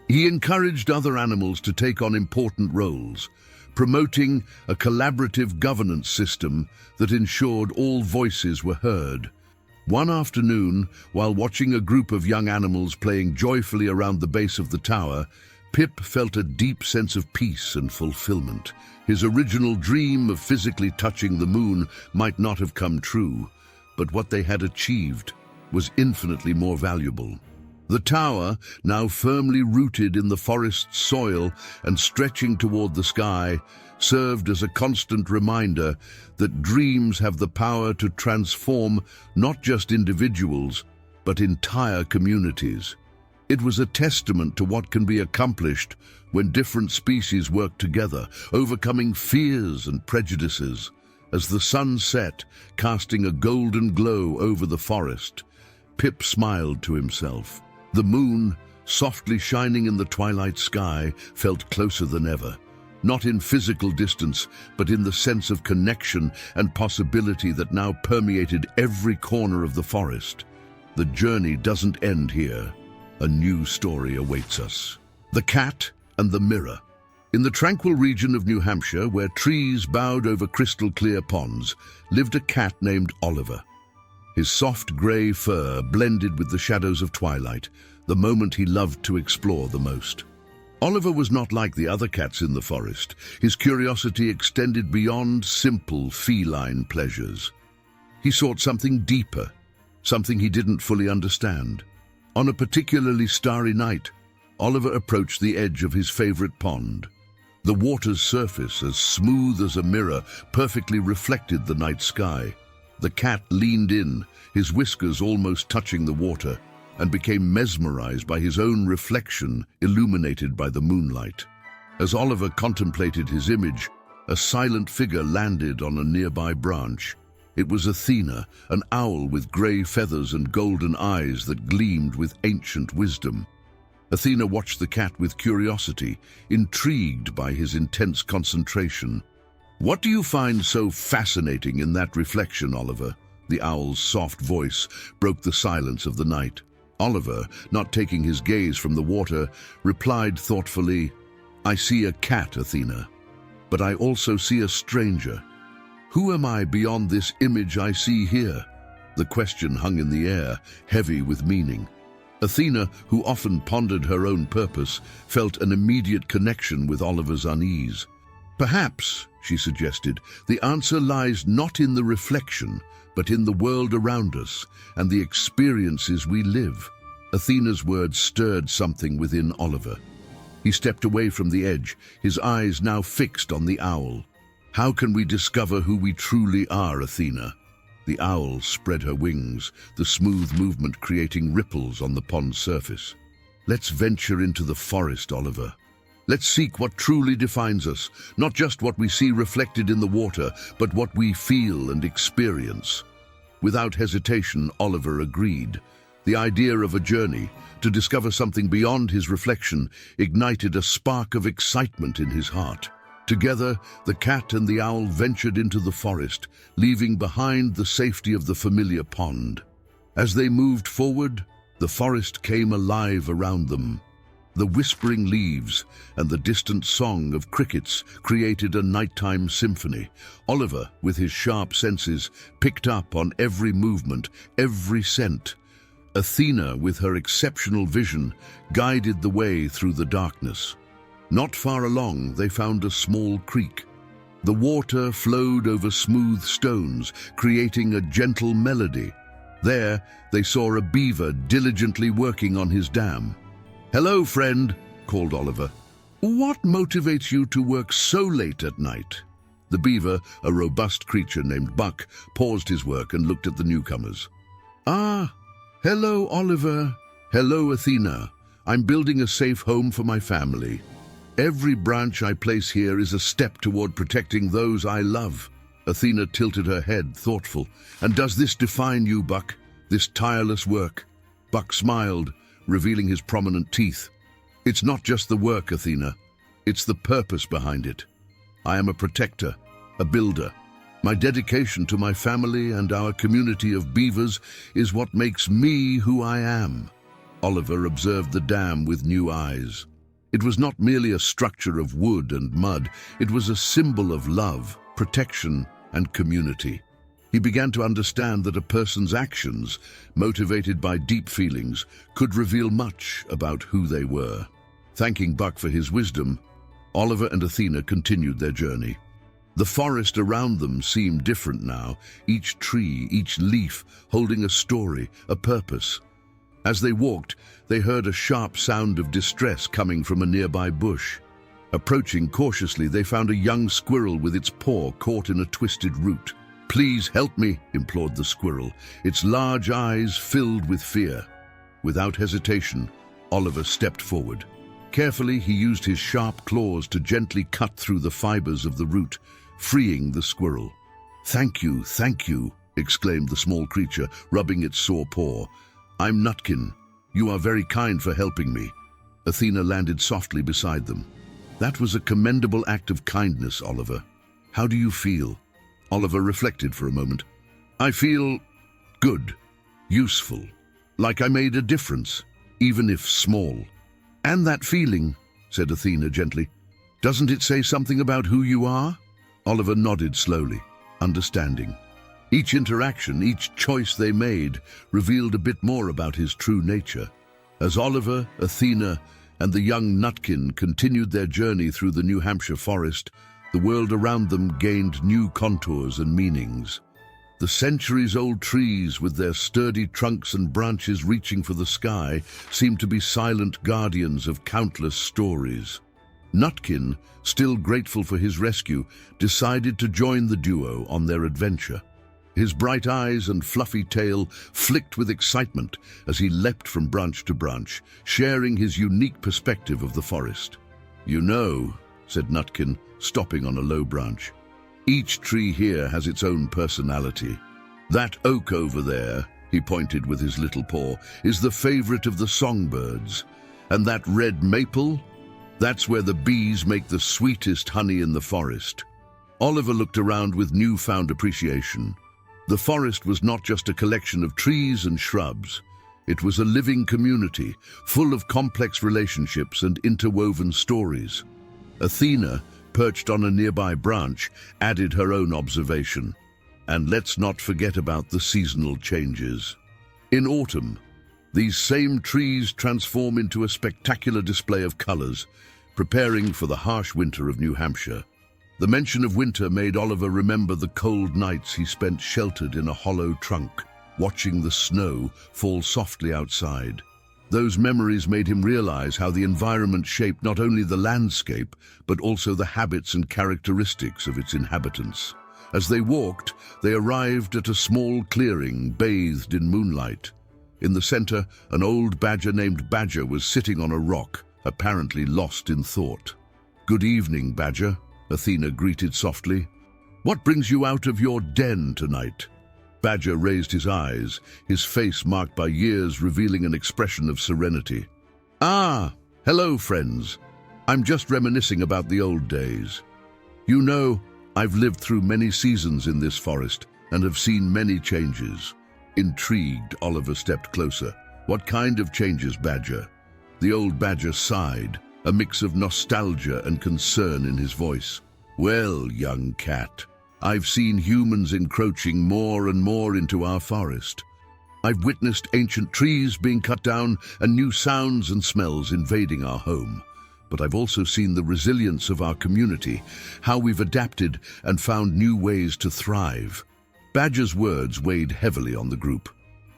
He encouraged other animals to take on important roles, promoting a collaborative governance system that ensured all voices were heard. One afternoon, while watching a group of young animals playing joyfully around the base of the tower, Pip felt a deep sense of peace and fulfillment. His original dream of physically touching the moon might not have come true, but what they had achieved was infinitely more valuable. The tower, now firmly rooted in the forest's soil and stretching toward the sky, served as a constant reminder that dreams have the power to transform not just individuals, but entire communities. It was a testament to what can be accomplished when different species work together, overcoming fears and prejudices. As the sun set, casting a golden glow over the forest, Pip smiled to himself. The moon, softly shining in the twilight sky, felt closer than ever. Not in physical distance, but in the sense of connection and possibility that now permeated every corner of the forest. The journey doesn't end here. A new story awaits us. The Cat and the Mirror. In the tranquil region of New Hampshire, where trees bowed over crystal-clear ponds, lived a cat named Oliver. His soft grey fur blended with the shadows of twilight, the moment he loved to explore the most. Oliver was not like the other cats in the forest. His curiosity extended beyond simple feline pleasures. He sought something deeper, something he didn't fully understand. On a particularly starry night, Oliver approached the edge of his favorite pond. The water's surface, as smooth as a mirror, perfectly reflected the night sky. The cat leaned in, his whiskers almost touching the water, and became mesmerized by his own reflection illuminated by the moonlight. As Oliver contemplated his image, a silent figure landed on a nearby branch. It was Athena, an owl with grey feathers and golden eyes that gleamed with ancient wisdom. Athena watched the cat with curiosity, intrigued by his intense concentration. "What do you find so fascinating in that reflection, Oliver?" The owl's soft voice broke the silence of the night. Oliver, not taking his gaze from the water, replied thoughtfully, "I see a cat, Athena, but I also see a stranger. Who am I beyond this image I see here?" The question hung in the air, heavy with meaning. Athena, who often pondered her own purpose, felt an immediate connection with Oliver's unease. "Perhaps," she suggested, "the answer lies not in the reflection, but in the world around us and the experiences we live." Athena's words stirred something within Oliver. He stepped away from the edge, his eyes now fixed on the owl. "How can we discover who we truly are, Athena?" The owl spread her wings, the smooth movement creating ripples on the pond's surface. "Let's venture into the forest, Oliver. Let's seek what truly defines us, not just what we see reflected in the water, but what we feel and experience." Without hesitation, Oliver agreed. The idea of a journey, to discover something beyond his reflection, ignited a spark of excitement in his heart. Together, the cat and the owl ventured into the forest, leaving behind the safety of the familiar pond. As they moved forward, the forest came alive around them. The whispering leaves and the distant song of crickets created a nighttime symphony. Oliver, with his sharp senses, picked up on every movement, every scent. Athena, with her exceptional vision, guided the way through the darkness. Not far along, they found a small creek. The water flowed over smooth stones, creating a gentle melody. There, they saw a beaver diligently working on his dam. "Hello, friend," called Oliver. "What motivates you to work so late at night?" The beaver, a robust creature named Buck, paused his work and looked at the newcomers. "Ah, hello, Oliver. Hello, Athena. I'm building a safe home for my family. Every branch I place here is a step toward protecting those I love." Athena tilted her head, thoughtful. "And does this define you, Buck? This tireless work?" Buck smiled, revealing his prominent teeth. "It's not just the work, Athena. It's the purpose behind it. I am a protector, a builder, My dedication to my family and our community of beavers is what makes me who I am." Oliver observed the dam with new eyes. It was not merely a structure of wood and mud, it was a symbol of love, protection, and community. He began to understand that a person's actions, motivated by deep feelings, could reveal much about who they were. Thanking Buck for his wisdom, Oliver and Athena continued their journey. The forest around them seemed different now, each tree, each leaf holding a story, a purpose. As they walked, they heard a sharp sound of distress coming from a nearby bush. Approaching cautiously, they found a young squirrel with its paw caught in a twisted root. "Please help me," implored the squirrel, its large eyes filled with fear. Without hesitation, Oliver stepped forward. Carefully, he used his sharp claws to gently cut through the fibers of the root, freeing the squirrel. Thank you," exclaimed the small creature, rubbing its sore paw. "I'm Nutkin. You are very kind for helping me." Athena landed softly beside them. "That was a commendable act of kindness, Oliver. How do you feel?" Oliver reflected for a moment. "I feel good, useful, like I made a difference, even if small." "And that feeling," said Athena gently, "doesn't it say something about who you are?" Oliver nodded slowly, understanding. Each interaction, each choice they made, revealed a bit more about his true nature. As Oliver, Athena, and the young Nutkin continued their journey through the New Hampshire forest, the world around them gained new contours and meanings. The centuries-old trees, with their sturdy trunks and branches reaching for the sky, seemed to be silent guardians of countless stories. Nutkin, still grateful for his rescue, decided to join the duo on their adventure. His bright eyes and fluffy tail flicked with excitement as he leapt from branch to branch, sharing his unique perspective of the forest. "You know," said Nutkin, stopping on a low branch, "each tree here has its own personality. That oak over there," he pointed with his little paw, "is the favorite of the songbirds. And that red maple? That's where the bees make the sweetest honey in the forest." Oliver looked around with newfound appreciation. The forest was not just a collection of trees and shrubs. It was a living community, full of complex relationships and interwoven stories. Athena, perched on a nearby branch, added her own observation. And let's not forget about the seasonal changes. In autumn, these same trees transform into a spectacular display of colors, preparing for the harsh winter of New Hampshire. The mention of winter made Oliver remember the cold nights he spent sheltered in a hollow trunk, watching the snow fall softly outside. Those memories made him realize how the environment shaped not only the landscape, but also the habits and characteristics of its inhabitants. As they walked, they arrived at a small clearing bathed in moonlight. In the center, an old badger named Badger was sitting on a rock, apparently lost in thought. "Good evening, Badger," Athena greeted softly. "What brings you out of your den tonight?" Badger raised his eyes, his face marked by years revealing an expression of serenity. "Ah, hello, friends. I'm just reminiscing about the old days. You know, I've lived through many seasons in this forest and have seen many changes." Intrigued, Oliver stepped closer. "What kind of changes, Badger?" The old badger sighed, a mix of nostalgia and concern in his voice. "Well, young cat, I've seen humans encroaching more and more into our forest. I've witnessed ancient trees being cut down and new sounds and smells invading our home. But I've also seen the resilience of our community, how we've adapted and found new ways to thrive." Badger's words weighed heavily on the group.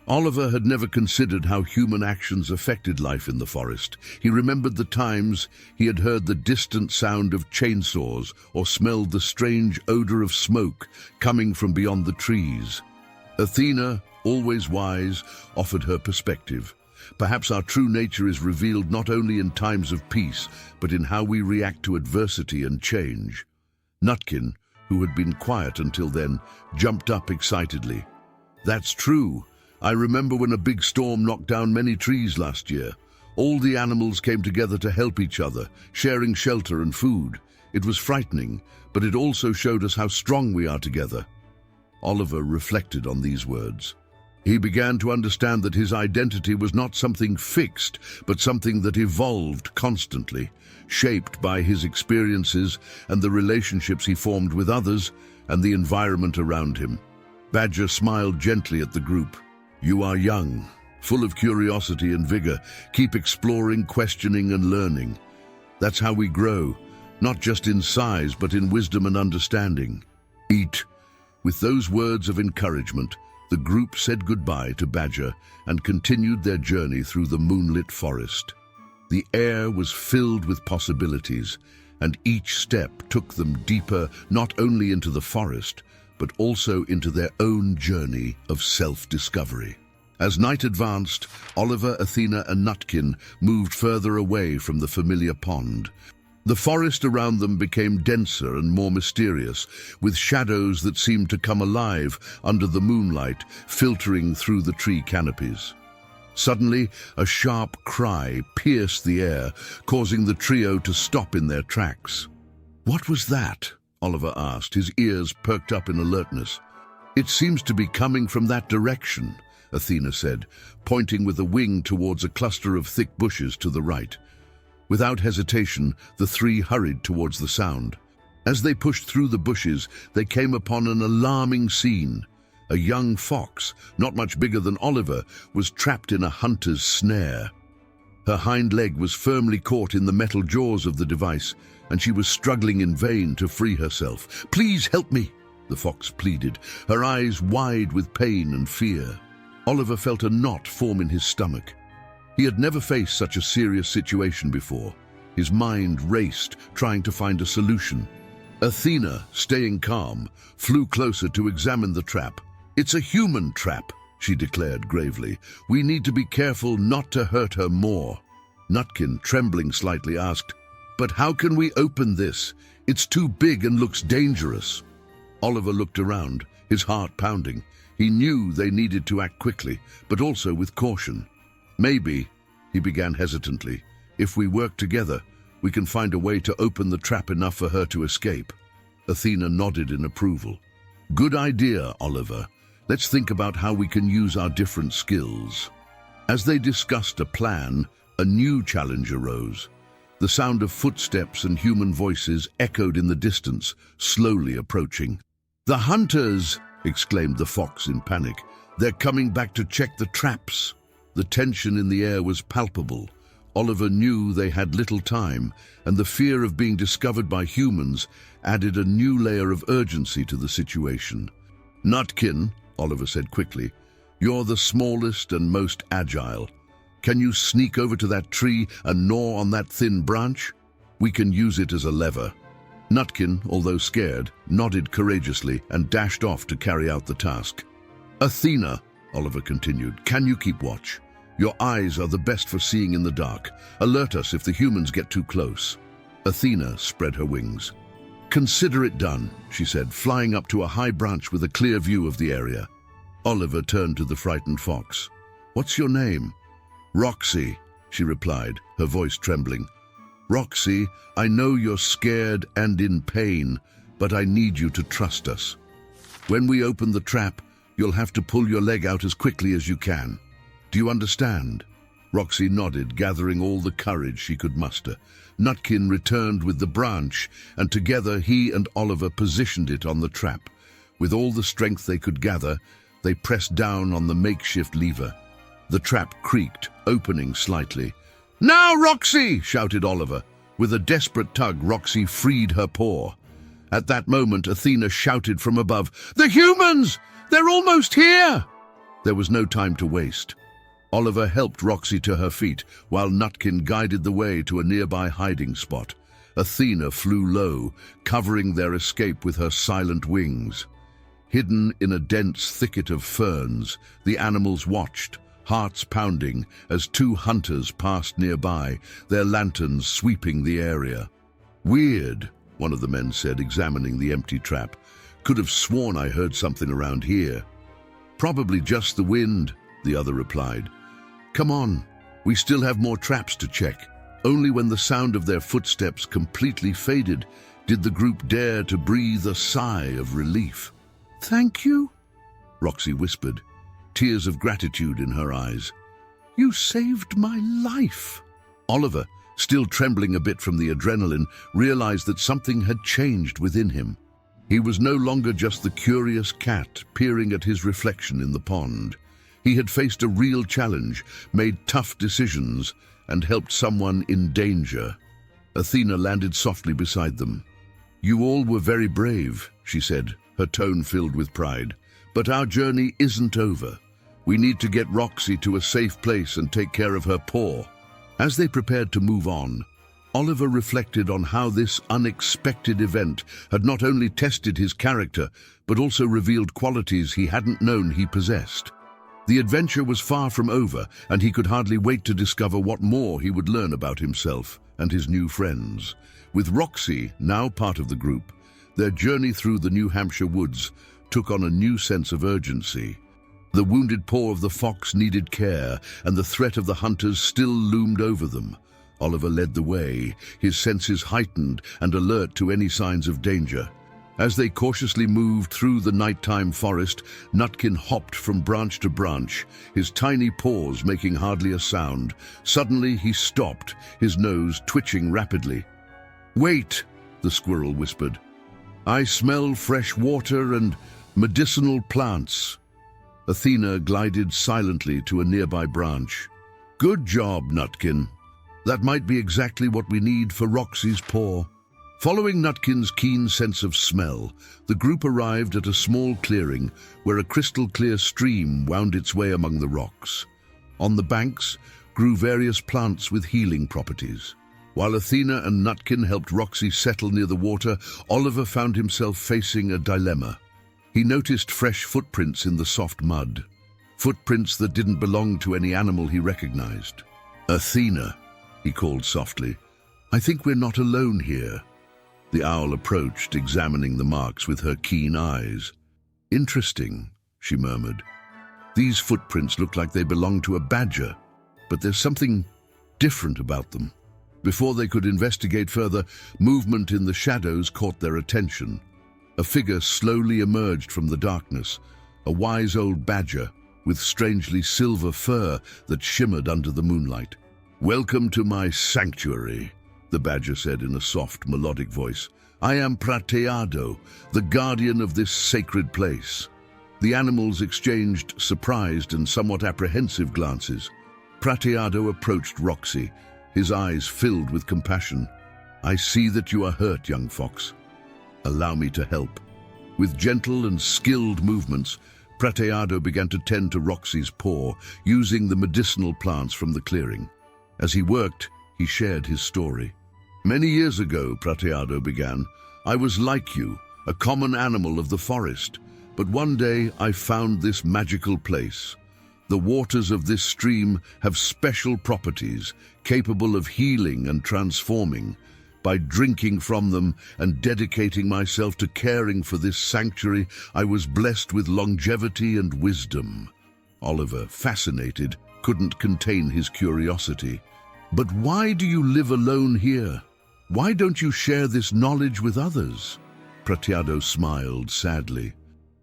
Oliver had never considered how human actions affected life in the forest. He remembered the times he had heard the distant sound of chainsaws or smelled the strange odor of smoke coming from beyond the trees. Athena, always wise, offered her perspective. Perhaps our true nature is revealed not only in times of peace, but in how we react to adversity and change. Nutkin, who had been quiet until then, jumped up excitedly. "That's true. I remember when a big storm knocked down many trees last year. All the animals came together to help each other, sharing shelter and food. It was frightening, but it also showed us how strong we are together." Oliver reflected on these words. He began to understand that his identity was not something fixed, but something that evolved constantly, shaped by his experiences and the relationships he formed with others and the environment around him. Badger smiled gently at the group. You are young, full of curiosity and vigor. Keep exploring, questioning, and learning. That's how we grow, not just in size, but in wisdom and understanding. Eat. With those words of encouragement, the group said goodbye to Badger and continued their journey through the moonlit forest. The air was filled with possibilities, and each step took them deeper not only into the forest, but also into their own journey of self-discovery. As night advanced, Oliver, Athena, and Nutkin moved further away from the familiar pond. The forest around them became denser and more mysterious, with shadows that seemed to come alive under the moonlight filtering through the tree canopies. Suddenly, a sharp cry pierced the air, causing the trio to stop in their tracks. What was that? Oliver asked, his ears perked up in alertness. It seems to be coming from that direction, Athena said, pointing with a wing towards a cluster of thick bushes to the right. Without hesitation, the three hurried towards the sound. As they pushed through the bushes, they came upon an alarming scene. A young fox, not much bigger than Oliver, was trapped in a hunter's snare. Her hind leg was firmly caught in the metal jaws of the device, and she was struggling in vain to free herself. Please help me, the fox pleaded, her eyes wide with pain and fear. Oliver felt a knot form in his stomach. He had never faced such a serious situation before. His mind raced, trying to find a solution. Athena, staying calm, flew closer to examine the trap. It's a human trap, she declared gravely. We need to be careful not to hurt her more. Nutkin, trembling slightly, asked, But how can we open this? It's too big and looks dangerous. Oliver looked around, his heart pounding. He knew they needed to act quickly, but also with caution. Maybe, he began hesitantly, if we work together, we can find a way to open the trap enough for her to escape. Athena nodded in approval. Good idea, Oliver. Let's think about how we can use our different skills. As they discussed a plan, a new challenge arose. The sound of footsteps and human voices echoed in the distance, slowly approaching. The hunters! Exclaimed the fox in panic. They're coming back to check the traps. The tension in the air was palpable. Oliver knew they had little time, and the fear of being discovered by humans added a new layer of urgency to the situation. Nutkin, Oliver said quickly, you're the smallest and most agile. Can you sneak over to that tree and gnaw on that thin branch? We can use it as a lever. Nutkin, although scared, nodded courageously and dashed off to carry out the task. Athena, Oliver continued, can you keep watch? Your eyes are the best for seeing in the dark. Alert us if the humans get too close. Athena spread her wings. Consider it done, she said, flying up to a high branch with a clear view of the area. Oliver turned to the frightened fox. What's your name? Roxy, she replied, her voice trembling. Roxy, I know you're scared and in pain, but I need you to trust us. When we open the trap, you'll have to pull your leg out as quickly as you can. Do you understand? Roxy nodded, gathering all the courage she could muster. Nutkin returned with the branch, and together he and Oliver positioned it on the trap. With all the strength they could gather, they pressed down on the makeshift lever. The trap creaked, opening slightly. Now, Roxy! Shouted Oliver. With a desperate tug, Roxy freed her paw. At that moment, Athena shouted from above, The humans! They're almost here! There was no time to waste. Oliver helped Roxy to her feet, while Nutkin guided the way to a nearby hiding spot. Athena flew low, covering their escape with her silent wings. Hidden in a dense thicket of ferns, the animals watched, hearts pounding, as two hunters passed nearby, their lanterns sweeping the area. Weird, one of the men said, examining the empty trap. Could have sworn I heard something around here. Probably just the wind, the other replied. Come on, we still have more traps to check. Only when the sound of their footsteps completely faded did the group dare to breathe a sigh of relief. "Thank you," Roxy whispered, tears of gratitude in her eyes. "You saved my life." Oliver, still trembling a bit from the adrenaline, realized that something had changed within him. He was no longer just the curious cat peering at his reflection in the pond. He had faced a real challenge, made tough decisions, and helped someone in danger. Athena landed softly beside them. "You all were very brave," she said, her tone filled with pride. "But our journey isn't over. We need to get Roxy to a safe place and take care of her paw." As they prepared to move on, Oliver reflected on how this unexpected event had not only tested his character, but also revealed qualities he hadn't known he possessed. The adventure was far from over, and he could hardly wait to discover what more he would learn about himself and his new friends. With Roxy now part of the group, their journey through the New Hampshire woods took on a new sense of urgency. The wounded paw of the fox needed care, and the threat of the hunters still loomed over them. Oliver led the way, his senses heightened and alert to any signs of danger. As they cautiously moved through the nighttime forest, Nutkin hopped from branch to branch, his tiny paws making hardly a sound. Suddenly he stopped, his nose twitching rapidly. "Wait," the squirrel whispered. "I smell fresh water and medicinal plants." Athena glided silently to a nearby branch. "Good job, Nutkin. That might be exactly what we need for Roxy's paw." Following Nutkin's keen sense of smell, the group arrived at a small clearing where a crystal-clear stream wound its way among the rocks. On the banks grew various plants with healing properties. While Athena and Nutkin helped Roxy settle near the water, Oliver found himself facing a dilemma. He noticed fresh footprints in the soft mud, footprints that didn't belong to any animal he recognized. "Athena," he called softly, "I think we're not alone here." The owl approached, examining the marks with her keen eyes. "Interesting," she murmured. "These footprints look like they belong to a badger, but there's something different about them." Before they could investigate further, movement in the shadows caught their attention. A figure slowly emerged from the darkness, a wise old badger with strangely silver fur that shimmered under the moonlight. "Welcome to my sanctuary," the badger said in a soft, melodic voice. "I am Prateado, the guardian of this sacred place." The animals exchanged surprised and somewhat apprehensive glances. Prateado approached Roxy, his eyes filled with compassion. "I see that you are hurt, young fox. Allow me to help." With gentle and skilled movements, Prateado began to tend to Roxy's paw, using the medicinal plants from the clearing. As he worked, he shared his story. "Many years ago," Prateado began, "I was like you, a common animal of the forest. But one day I found this magical place. The waters of this stream have special properties, capable of healing and transforming. By drinking from them and dedicating myself to caring for this sanctuary, I was blessed with longevity and wisdom." Oliver, fascinated, couldn't contain his curiosity. "But why do you live alone here? Why don't you share this knowledge with others?" Prateado smiled sadly.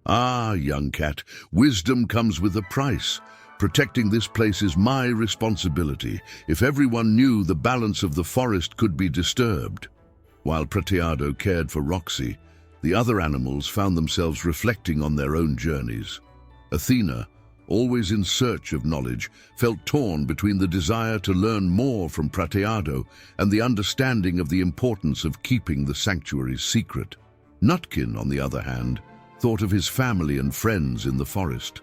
"Ah, young cat, wisdom comes with a price. Protecting this place is my responsibility. If everyone knew, the balance of the forest could be disturbed." While Prateado cared for Roxy, the other animals found themselves reflecting on their own journeys. Athena, always in search of knowledge, felt torn between the desire to learn more from Prateado and the understanding of the importance of keeping the sanctuary's secret. Nutkin, on the other hand, thought of his family and friends in the forest.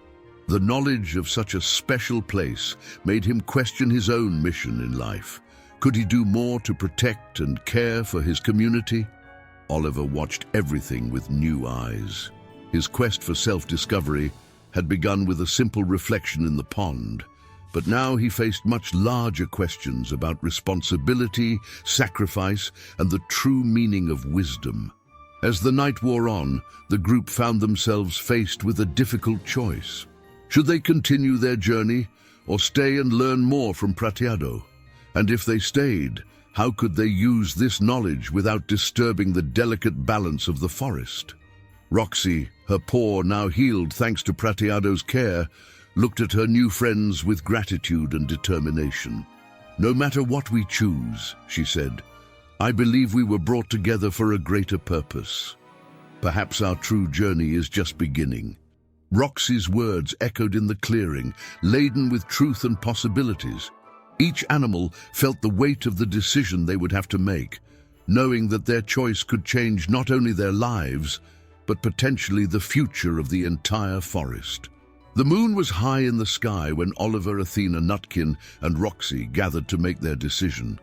The knowledge of such a special place made him question his own mission in life. Could he do more to protect and care for his community? Oliver watched everything with new eyes. His quest for self-discovery had begun with a simple reflection in the pond, but now he faced much larger questions about responsibility, sacrifice, and the true meaning of wisdom. As the night wore on, the group found themselves faced with a difficult choice. Should they continue their journey or stay and learn more from Prateado? And if they stayed, how could they use this knowledge without disturbing the delicate balance of the forest? Roxy, her paw now healed thanks to Prateado's care, looked at her new friends with gratitude and determination. "No matter what we choose," she said, "I believe we were brought together for a greater purpose. Perhaps our true journey is just beginning." Roxy's words echoed in the clearing, laden with truth and possibilities. Each animal felt the weight of the decision they would have to make, knowing that their choice could change not only their lives, but potentially the future of the entire forest. The moon was high in the sky when Oliver, Athena, Nutkin, and Roxy gathered to make their decision.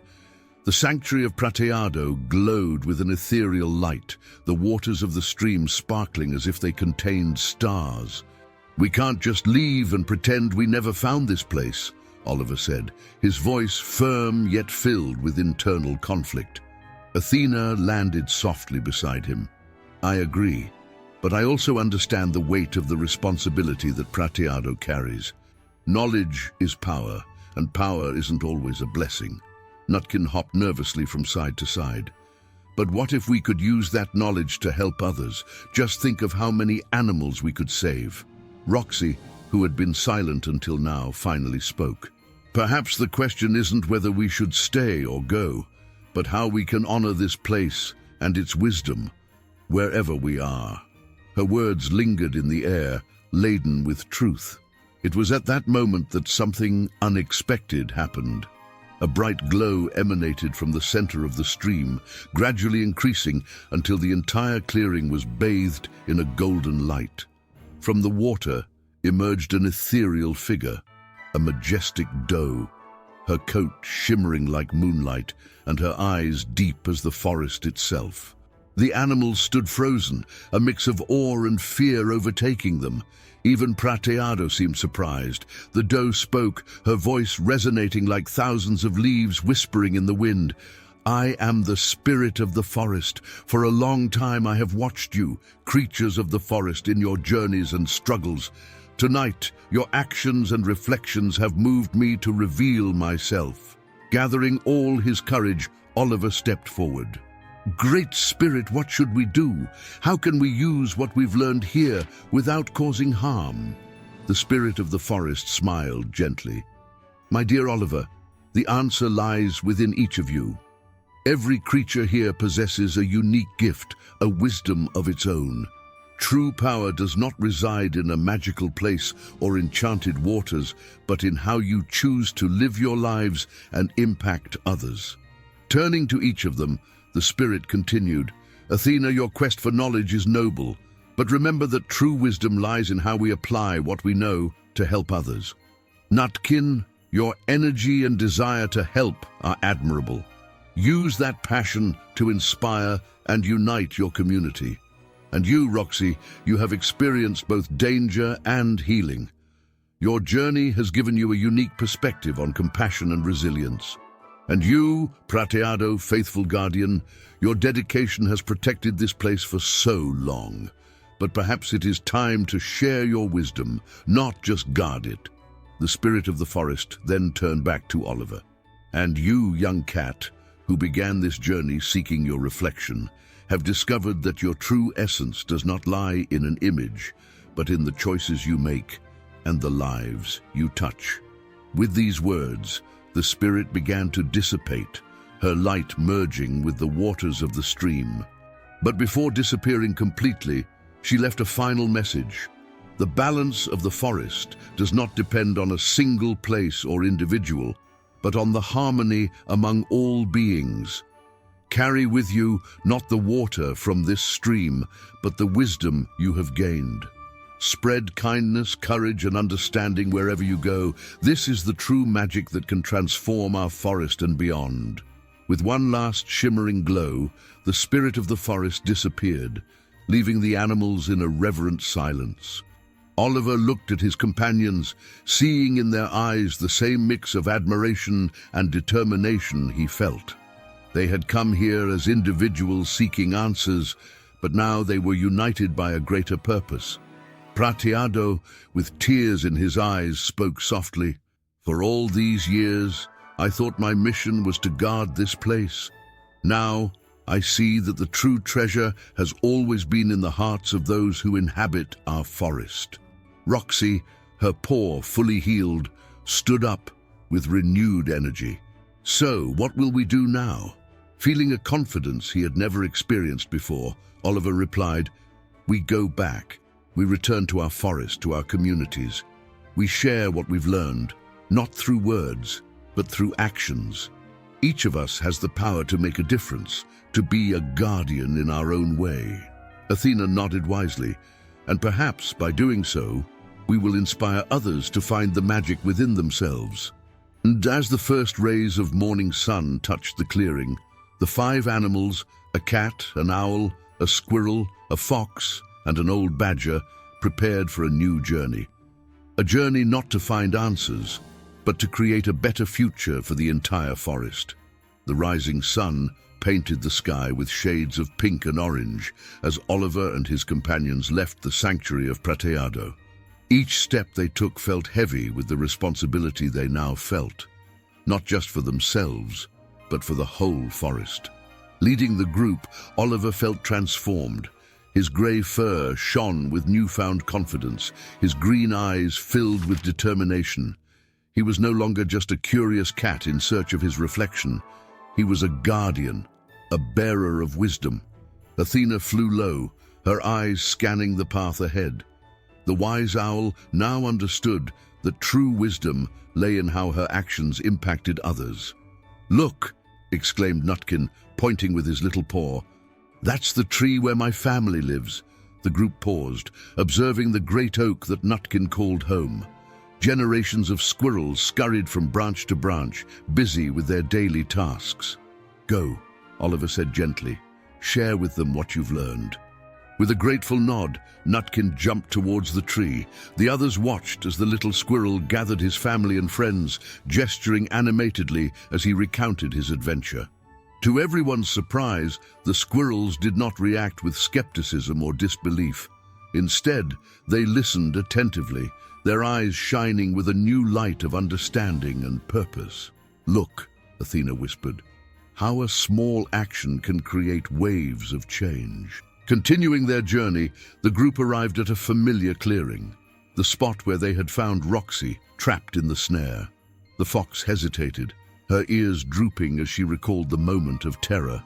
The sanctuary of Prateado glowed with an ethereal light, the waters of the stream sparkling as if they contained stars. "We can't just leave and pretend we never found this place," Oliver said, his voice firm yet filled with internal conflict. Athena landed softly beside him. "I agree, but I also understand the weight of the responsibility that Prateado carries. Knowledge is power, and power isn't always a blessing." Nutkin hopped nervously from side to side. "But what if we could use that knowledge to help others? Just think of how many animals we could save." Roxy, who had been silent until now, finally spoke. "Perhaps the question isn't whether we should stay or go, but how we can honor this place and its wisdom, wherever we are." Her words lingered in the air, laden with truth. It was at that moment that something unexpected happened. A bright glow emanated from the center of the stream, gradually increasing until the entire clearing was bathed in a golden light. From the water emerged an ethereal figure, a majestic doe, her coat shimmering like moonlight and her eyes deep as the forest itself. The animals stood frozen, a mix of awe and fear overtaking them. Even Prateado seemed surprised. The doe spoke, her voice resonating like thousands of leaves whispering in the wind. "I am the spirit of the forest. For a long time I have watched you, creatures of the forest, in your journeys and struggles. Tonight, your actions and reflections have moved me to reveal myself." Gathering all his courage, Oliver stepped forward. "Great Spirit, what should we do? How can we use what we've learned here without causing harm?" The spirit of the forest smiled gently. "My dear Oliver, the answer lies within each of you. Every creature here possesses a unique gift, a wisdom of its own. True power does not reside in a magical place or enchanted waters, but in how you choose to live your lives and impact others." Turning to each of them, the spirit continued, "Athena, your quest for knowledge is noble, but remember that true wisdom lies in how we apply what we know to help others. Nutkin, your energy and desire to help are admirable. Use that passion to inspire and unite your community. And you, Roxy, you have experienced both danger and healing. Your journey has given you a unique perspective on compassion and resilience. And you, Prateado, faithful guardian, your dedication has protected this place for so long. But perhaps it is time to share your wisdom, not just guard it." The spirit of the forest then turned back to Oliver. "And you, young cat, who began this journey seeking your reflection, have discovered that your true essence does not lie in an image, but in the choices you make and the lives you touch." With these words, the spirit began to dissipate, her light merging with the waters of the stream. But before disappearing completely, she left a final message. The balance of the forest does not depend on a single place or individual, but on the harmony among all beings. Carry with you not the water from this stream, but the wisdom you have gained. Spread kindness, courage, and understanding wherever you go. This is the true magic that can transform our forest and beyond. With one last shimmering glow, the spirit of the forest disappeared, leaving the animals in a reverent silence. Oliver looked at his companions, seeing in their eyes the same mix of admiration and determination he felt. They had come here as individuals seeking answers, but now they were united by a greater purpose. Prateado, with tears in his eyes, spoke softly. "For all these years, I thought my mission was to guard this place. Now, I see that the true treasure has always been in the hearts of those who inhabit our forest." Roxy, her paw fully healed, stood up with renewed energy. "So, what will we do now?" Feeling a confidence he had never experienced before, Oliver replied, "We go back. We return to our forest, to our communities. We share what we've learned, not through words, but through actions. Each of us has the power to make a difference, to be a guardian in our own way." Athena nodded wisely, and perhaps by doing so, we will inspire others to find the magic within themselves. And as the first rays of morning sun touched the clearing, the 5 animals, a cat, an owl, a squirrel, a fox, and an old badger, prepared for a new journey. A journey not to find answers, but to create a better future for the entire forest. The rising sun painted the sky with shades of pink and orange as Oliver and his companions left the sanctuary of Prateado. Each step they took felt heavy with the responsibility they now felt, not just for themselves, but for the whole forest. Leading the group, Oliver felt transformed. His grey fur shone with newfound confidence, his green eyes filled with determination. He was no longer just a curious cat in search of his reflection. He was a guardian, a bearer of wisdom. Athena flew low, her eyes scanning the path ahead. The wise owl now understood that true wisdom lay in how her actions impacted others. "Look!" exclaimed Nutkin, pointing with his little paw. "That's the tree where my family lives." The group paused, observing the great oak that Nutkin called home. Generations of squirrels scurried from branch to branch, busy with their daily tasks. "Go," Oliver said gently. "Share with them what you've learned." With a grateful nod, Nutkin jumped towards the tree. The others watched as the little squirrel gathered his family and friends, gesturing animatedly as he recounted his adventure. To everyone's surprise, the squirrels did not react with skepticism or disbelief. Instead, they listened attentively, their eyes shining with a new light of understanding and purpose. "Look," Athena whispered, "how a small action can create waves of change." Continuing their journey, the group arrived at a familiar clearing, the spot where they had found Roxy, trapped in the snare. The fox hesitated, her ears drooping as she recalled the moment of terror.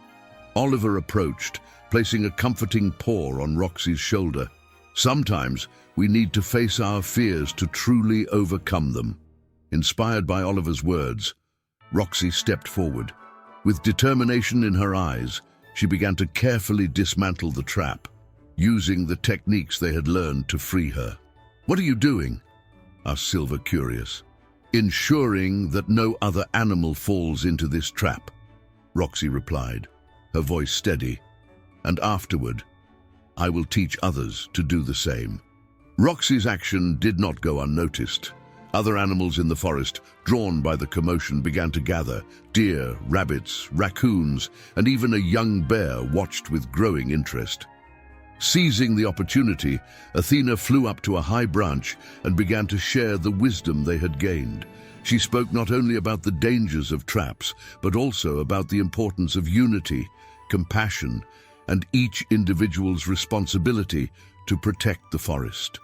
Oliver approached, placing a comforting paw on Roxy's shoulder. "Sometimes we need to face our fears to truly overcome them." Inspired by Oliver's words, Roxy stepped forward. With determination in her eyes, she began to carefully dismantle the trap, using the techniques they had learned to free her. "What are you doing?" asked Silver, curious. "Ensuring that no other animal falls into this trap," Roxy replied, her voice steady. "And afterward, I will teach others to do the same." Roxy's action did not go unnoticed. Other animals in the forest, drawn by the commotion, began to gather. Deer, rabbits, raccoons, and even a young bear watched with growing interest. Seizing the opportunity, Athena flew up to a high branch and began to share the wisdom they had gained. She spoke not only about the dangers of traps, but also about the importance of unity, compassion, and each individual's responsibility to protect the forest.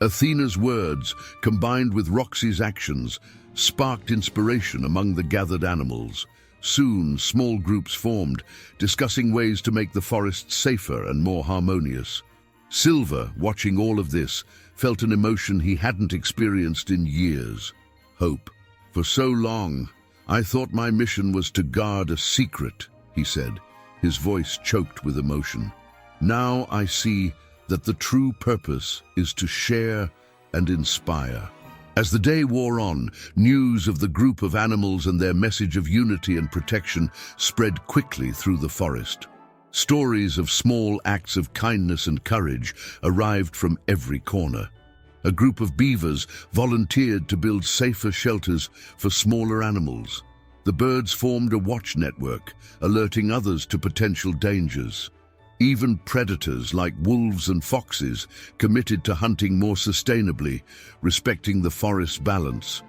Athena's words, combined with Roxy's actions, sparked inspiration among the gathered animals. Soon, small groups formed, discussing ways to make the forest safer and more harmonious. Silver, watching all of this, felt an emotion he hadn't experienced in years: hope. "For so long, I thought my mission was to guard a secret," he said, his voice choked with emotion. "Now I see that the true purpose is to share and inspire." As the day wore on, news of the group of animals and their message of unity and protection spread quickly through the forest. Stories of small acts of kindness and courage arrived from every corner. A group of beavers volunteered to build safer shelters for smaller animals. The birds formed a watch network, alerting others to potential dangers. Even predators like wolves and foxes committed to hunting more sustainably, respecting the forest's balance.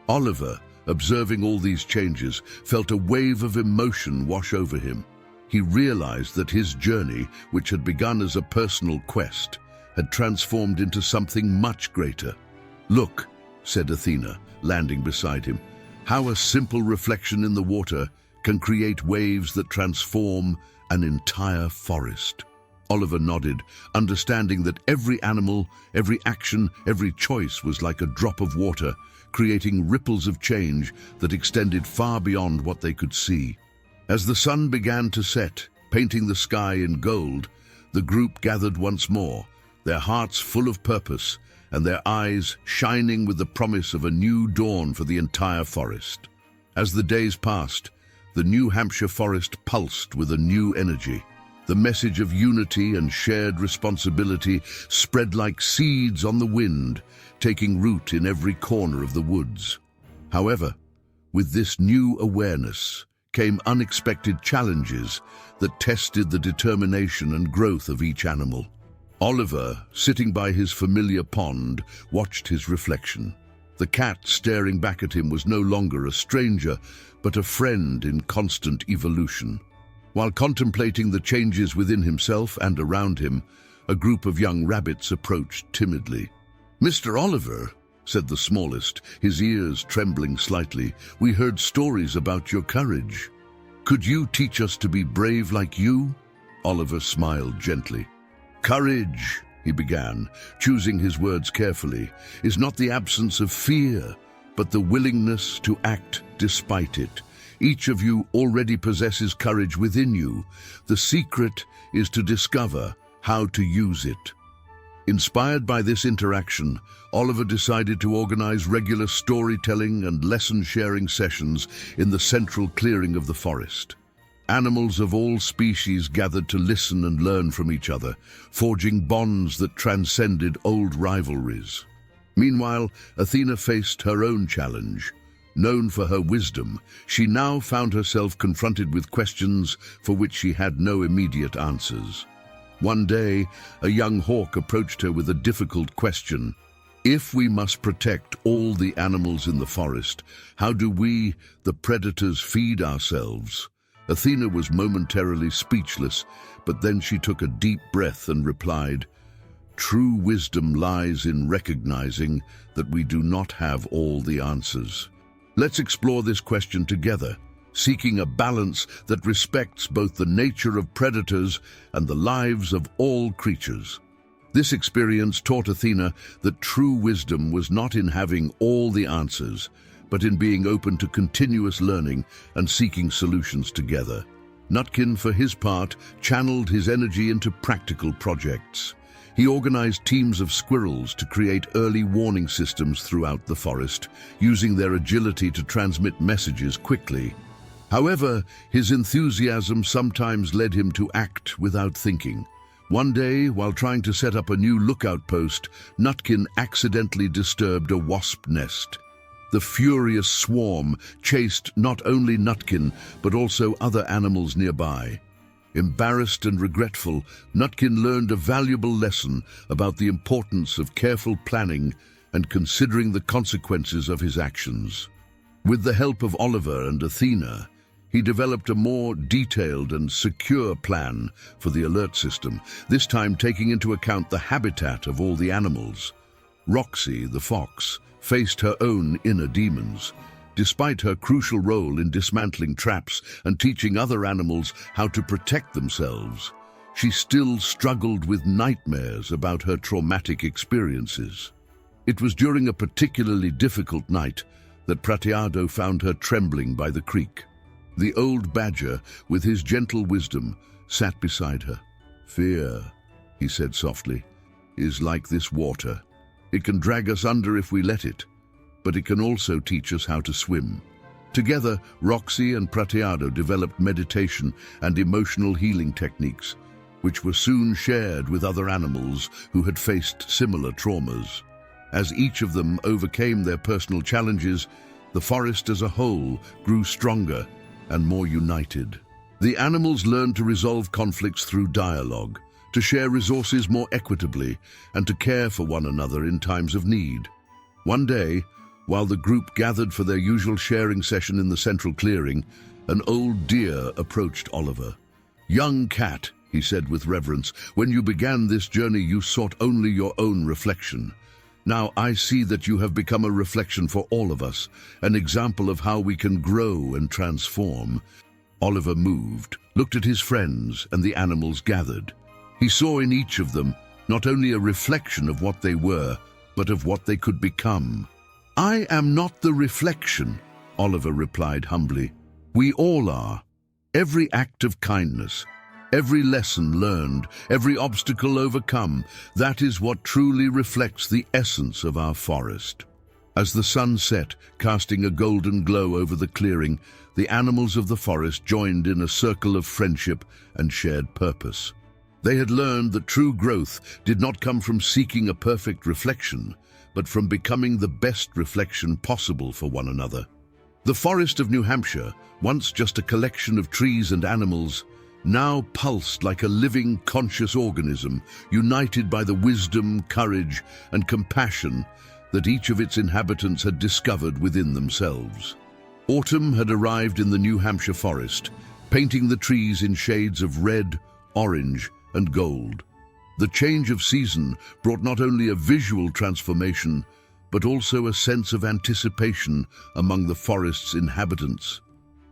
Oliver, observing all these changes, felt a wave of emotion wash over him. he realized that his journey, which had begun as a personal quest, had transformed into something much greater. "Look," said Athena, landing beside him, "how a simple reflection in the water can create waves that transform an entire forest." Oliver nodded, understanding that every animal, every action, every choice was like a drop of water, creating ripples of change that extended far beyond what they could see. As the sun began to set, painting the sky in gold, the group gathered once more, their hearts full of purpose and their eyes shining with the promise of a new dawn for the entire forest. As the days passed, the New Hampshire forest pulsed with a new energy. The message of unity and shared responsibility spread like seeds on the wind, taking root in every corner of the woods. However, with this new awareness came unexpected challenges that tested the determination and growth of each animal. Oliver, sitting by his familiar pond, watched his reflection. The cat staring back at him was no longer a stranger, but a friend in constant evolution. While contemplating the changes within himself and around him, a group of young rabbits approached timidly. "Mr. Oliver," said the smallest, his ears trembling slightly, "we heard stories about your courage. Could you teach us to be brave like you?" Oliver smiled gently. "Courage," he began, choosing his words carefully, "is not the absence of fear, but the willingness to act despite it. Each of you already possesses courage within you. The secret is to discover how to use it." Inspired by this interaction, Oliver decided to organize regular storytelling and lesson-sharing sessions in the central clearing of the forest. Animals of all species gathered to listen and learn from each other, forging bonds that transcended old rivalries. Meanwhile, Athena faced her own challenge. Known for her wisdom, she now found herself confronted with questions for which she had no immediate answers. One day, a young hawk approached her with a difficult question. "If we must protect all the animals in the forest, how do we, the predators, feed ourselves?" Athena was momentarily speechless, but then she took a deep breath and replied, "True wisdom lies in recognizing that we do not have all the answers. Let's explore this question together, seeking a balance that respects both the nature of predators and the lives of all creatures." This experience taught Athena that true wisdom was not in having all the answers, but in being open to continuous learning and seeking solutions together. Nutkin, for his part, channeled his energy into practical projects. He organized teams of squirrels to create early warning systems throughout the forest, using their agility to transmit messages quickly. However, his enthusiasm sometimes led him to act without thinking. One day, while trying to set up a new lookout post, Nutkin accidentally disturbed a wasp nest. The furious swarm chased not only Nutkin, but also other animals nearby. Embarrassed and regretful, Nutkin learned a valuable lesson about the importance of careful planning and considering the consequences of his actions. With the help of Oliver and Athena, he developed a more detailed and secure plan for the alert system, this time taking into account the habitat of all the animals. Roxy, the fox, faced her own inner demons. Despite her crucial role in dismantling traps and teaching other animals how to protect themselves, she still struggled with nightmares about her traumatic experiences. It was during a particularly difficult night that Prateado found her trembling by the creek. The old badger, with his gentle wisdom, sat beside her. "Fear," he said softly, "is like this water. It can drag us under if we let it, but it can also teach us how to swim." Together, Roxy and Prateado developed meditation and emotional healing techniques, which were soon shared with other animals who had faced similar traumas. As each of them overcame their personal challenges, the forest as a whole grew stronger and more united. The animals learned to resolve conflicts through dialogue, to share resources more equitably, and to care for one another in times of need. One day, while the group gathered for their usual sharing session in the central clearing, an old deer approached Oliver. "Young cat," he said with reverence, "when you began this journey you sought only your own reflection. Now I see that you have become a reflection for all of us, an example of how we can grow and transform." Oliver moved, looked at his friends and the animals gathered. He saw in each of them not only a reflection of what they were, but of what they could become. "I am not the reflection," Oliver replied humbly. "We all are. Every act of kindness, every lesson learned, every obstacle overcome, that is what truly reflects the essence of our forest." As the sun set, casting a golden glow over the clearing, the animals of the forest joined in a circle of friendship and shared purpose. They had learned that true growth did not come from seeking a perfect reflection, but from becoming the best reflection possible for one another. The forest of New Hampshire, once just a collection of trees and animals, now pulsed like a living, conscious organism, united by the wisdom, courage, and compassion that each of its inhabitants had discovered within themselves. Autumn had arrived in the New Hampshire forest, painting the trees in shades of red, orange, and gold. The change of season brought not only a visual transformation, but also a sense of anticipation among the forest's inhabitants.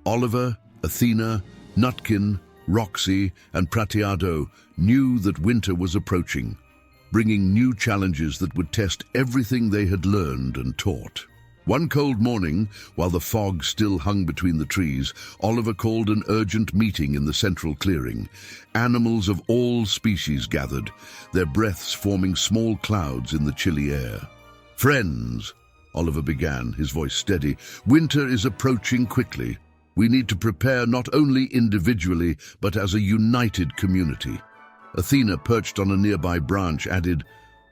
Oliver, Athena, Nutkin, Roxy, and Prateado knew that winter was approaching, bringing new challenges that would test everything they had learned and taught. One cold morning, while the fog still hung between the trees, Oliver called an urgent meeting in the central clearing. Animals of all species gathered, their breaths forming small clouds in the chilly air. "Friends," Oliver began, his voice steady, "winter is approaching quickly. We need to prepare not only individually, but as a united community." Athena, perched on a nearby branch, added,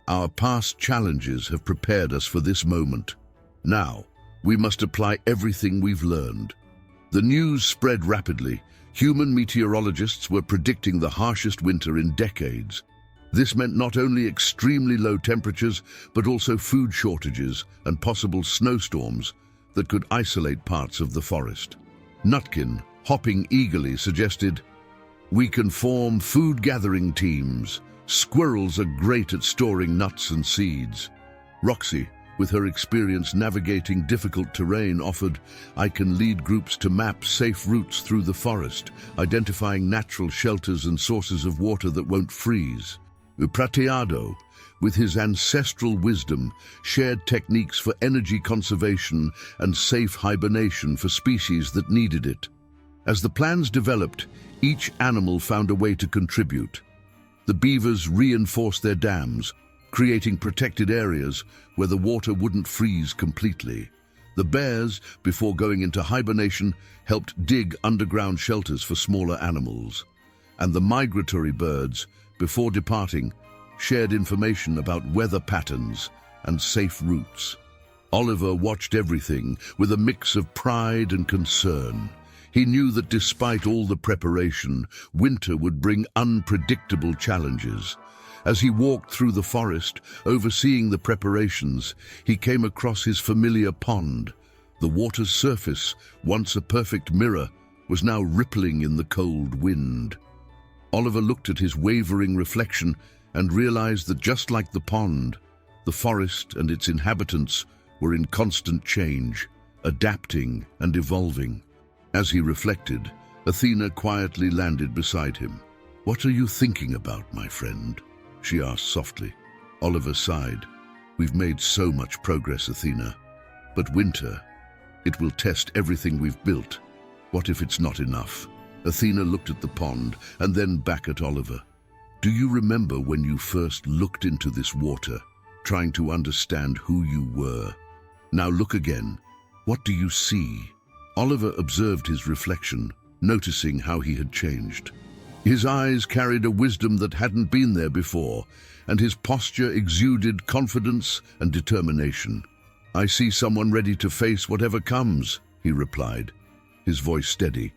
"Our past challenges have prepared us for this moment. Now, we must apply everything we've learned." The news spread rapidly. Human meteorologists were predicting the harshest winter in decades. This meant not only extremely low temperatures, but also food shortages and possible snowstorms that could isolate parts of the forest. Nutkin, hopping eagerly, suggested, "We can form food-gathering teams. Squirrels are great at storing nuts and seeds." Roxy, with her experience navigating difficult terrain, offered, "I can lead groups to map safe routes through the forest, identifying natural shelters and sources of water that won't freeze." Prateado, with his ancestral wisdom, shared techniques for energy conservation and safe hibernation for species that needed it. As the plans developed, each animal found a way to contribute. The beavers reinforced their dams, creating protected areas where the water wouldn't freeze completely. The bears, before going into hibernation, helped dig underground shelters for smaller animals. And the migratory birds, before departing, shared information about weather patterns and safe routes. Oliver watched everything with a mix of pride and concern. He knew that despite all the preparation, winter would bring unpredictable challenges. As he walked through the forest, overseeing the preparations, he came across his familiar pond. The water's surface, once a perfect mirror, was now rippling in the cold wind. Oliver looked at his wavering reflection and realized that just like the pond, the forest and its inhabitants were in constant change, adapting and evolving. As he reflected, Athena quietly landed beside him. "What are you thinking about, my friend?" she asked softly. Oliver sighed. "We've made so much progress, Athena. But winter, it will test everything we've built. What if it's not enough?" Athena looked at the pond and then back at Oliver. "Do you remember when you first looked into this water, trying to understand who you were? Now look again. What do you see?" Oliver observed his reflection, noticing how he had changed. His eyes carried a wisdom that hadn't been there before, and his posture exuded confidence and determination. "I see someone ready to face whatever comes," he replied, his voice steady.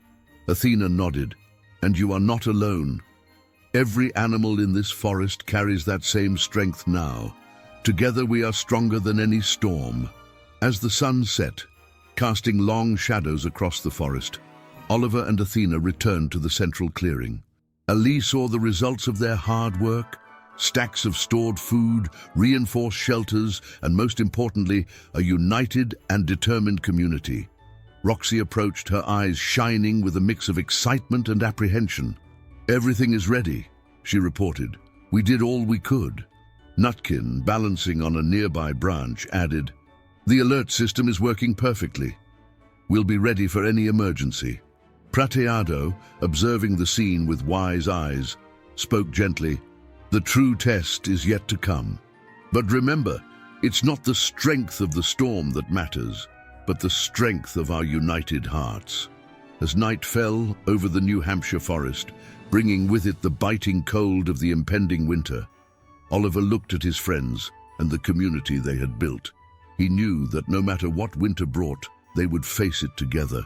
Athena nodded. "And you are not alone. Every animal in this forest carries that same strength now. Together we are stronger than any storm." As the sun set, casting long shadows across the forest, Oliver and Athena returned to the central clearing. Ali saw the results of their hard work: stacks of stored food, reinforced shelters, and most importantly, a united and determined community. Roxy approached, her eyes shining with a mix of excitement and apprehension. "Everything is ready," she reported. "We did all we could." Nutkin, balancing on a nearby branch, added, "The alert system is working perfectly. We'll be ready for any emergency." Prateado, observing the scene with wise eyes, spoke gently, "The true test is yet to come. But remember, it's not the strength of the storm that matters, but the strength of our united hearts." As night fell over the New Hampshire forest, bringing with it the biting cold of the impending winter, Oliver looked at his friends and the community they had built. He knew that no matter what winter brought, they would face it together.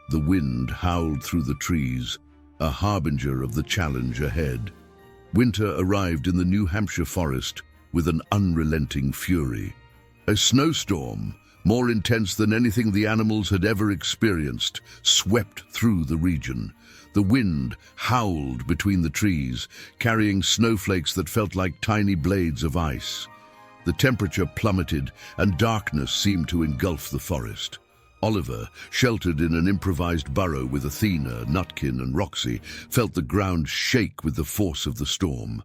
The wind howled through the trees, a harbinger of the challenge ahead. Winter arrived in the New Hampshire forest with an unrelenting fury. A snowstorm, more intense than anything the animals had ever experienced, swept through the region. The wind howled between the trees, carrying snowflakes that felt like tiny blades of ice. The temperature plummeted, and darkness seemed to engulf the forest. Oliver, sheltered in an improvised burrow with Athena, Nutkin, and Roxy, felt the ground shake with the force of the storm.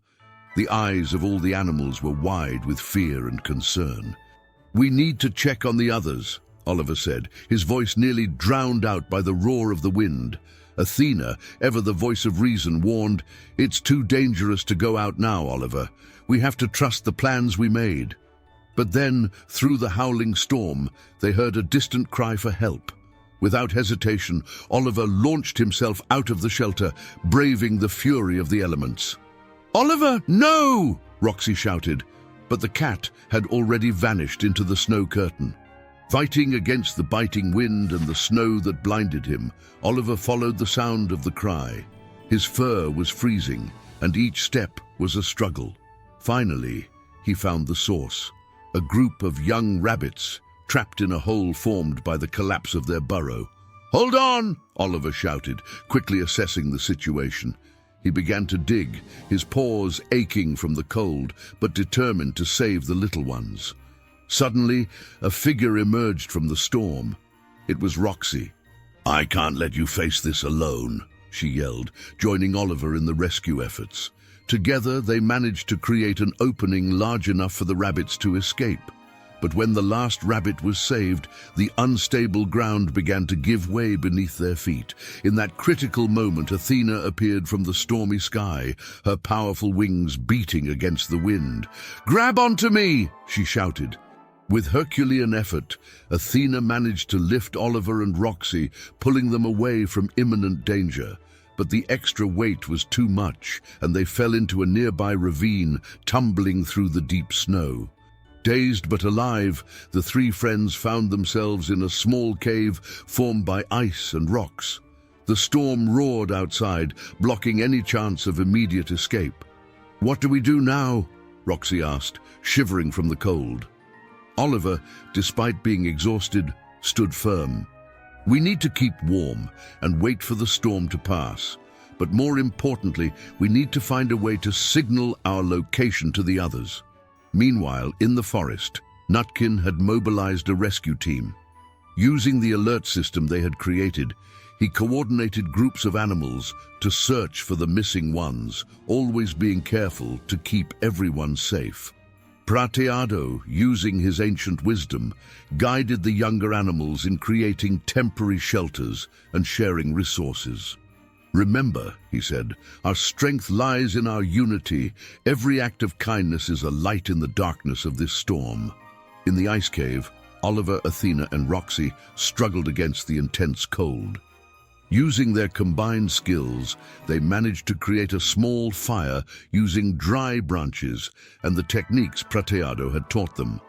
The eyes of all the animals were wide with fear and concern. "We need to check on the others," Oliver said, his voice nearly drowned out by the roar of the wind. Athena, ever the voice of reason, warned, "It's too dangerous to go out now, Oliver. We have to trust the plans we made." But then, through the howling storm, they heard a distant cry for help. Without hesitation, Oliver launched himself out of the shelter, braving the fury of the elements. "Oliver, no!" Roxy shouted, but the cat had already vanished into the snow curtain. Fighting against the biting wind and the snow that blinded him, Oliver followed the sound of the cry. His fur was freezing, and each step was a struggle. Finally, he found the source: a group of young rabbits trapped in a hole formed by the collapse of their burrow. "Hold on!" Oliver shouted, quickly assessing the situation. He began to dig, his paws aching from the cold, but determined to save the little ones. Suddenly, a figure emerged from the storm. It was Roxy. "I can't let you face this alone," she yelled, joining Oliver in the rescue efforts. Together, they managed to create an opening large enough for the rabbits to escape. But when the last rabbit was saved, the unstable ground began to give way beneath their feet. In that critical moment, Athena appeared from the stormy sky, her powerful wings beating against the wind. "Grab onto me!" she shouted. With Herculean effort, Athena managed to lift Oliver and Roxy, pulling them away from imminent danger. But the extra weight was too much, and they fell into a nearby ravine, tumbling through the deep snow. Dazed but alive, the three friends found themselves in a small cave formed by ice and rocks. The storm roared outside, blocking any chance of immediate escape. "What do we do now?" Roxy asked, shivering from the cold. Oliver, despite being exhausted, stood firm. "We need to keep warm and wait for the storm to pass. But more importantly, we need to find a way to signal our location to the others." Meanwhile, in the forest, Nutkin had mobilized a rescue team. Using the alert system they had created, he coordinated groups of animals to search for the missing ones, always being careful to keep everyone safe. Prateado, using his ancient wisdom, guided the younger animals in creating temporary shelters and sharing resources. "Remember," he said, "our strength lies in our unity. Every act of kindness is a light in the darkness of this storm." In the ice cave, Oliver, Athena, and Roxy struggled against the intense cold. Using their combined skills, they managed to create a small fire using dry branches and the techniques Prateado had taught them.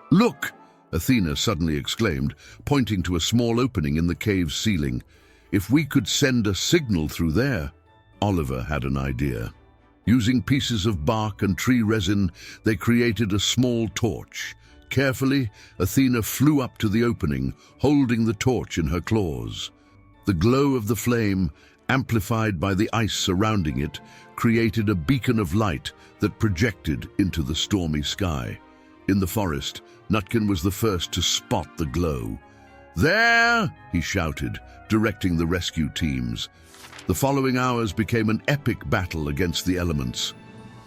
"Look!" Athena suddenly exclaimed, pointing to a small opening in the cave's ceiling. "If we could send a signal through there." Oliver had an idea. Using pieces of bark and tree resin, they created a small torch. Carefully, Athena flew up to the opening, holding the torch in her claws. The glow of the flame amplified by the ice surrounding it, created a beacon of light that projected into the stormy sky. In the forest, Nutkin was the first to spot the glow. "There!" he shouted, directing the rescue teams. The following hours became an epic battle against the elements.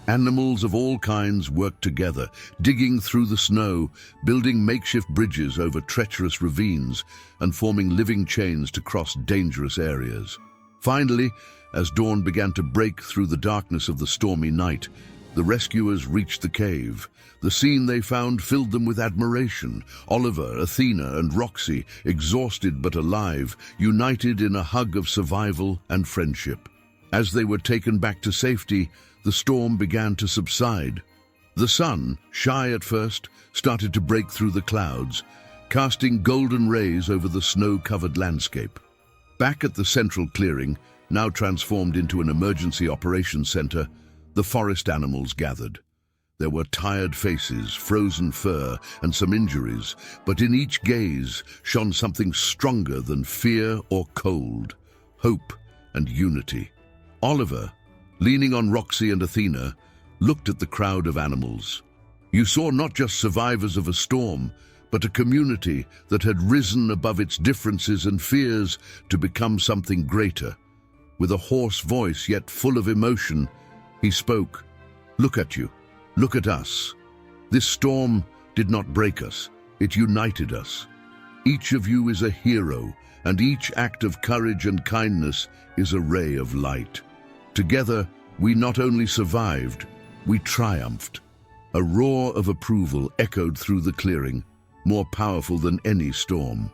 Animals of all kinds worked together, digging through the snow, building makeshift bridges over treacherous ravines, and forming living chains to cross dangerous areas. Finally, as dawn began to break through the darkness of the stormy night, the rescuers reached the cave. The scene they found filled them with admiration. Oliver, Athena, and Roxy, exhausted but alive, united in a hug of survival and friendship. As they were taken back to safety, the storm began to subside. The sun, shy at first, started to break through the clouds, casting golden rays over the snow-covered landscape. Back at the central clearing, now transformed into an emergency operations center, the forest animals gathered. There were tired faces, frozen fur, and some injuries, but in each gaze shone something stronger than fear or cold, hope and unity. Oliver, leaning on Roxy and Athena, looked at the crowd of animals. You saw not just survivors of a storm, but a community that had risen above its differences and fears to become something greater. With a hoarse voice yet full of emotion, he spoke. "Look at you. Look at us. This storm did not break us. It united us. Each of you is a hero, and each act of courage and kindness is a ray of light. Together, we not only survived, we triumphed." A roar of approval echoed through the clearing, more powerful than any storm.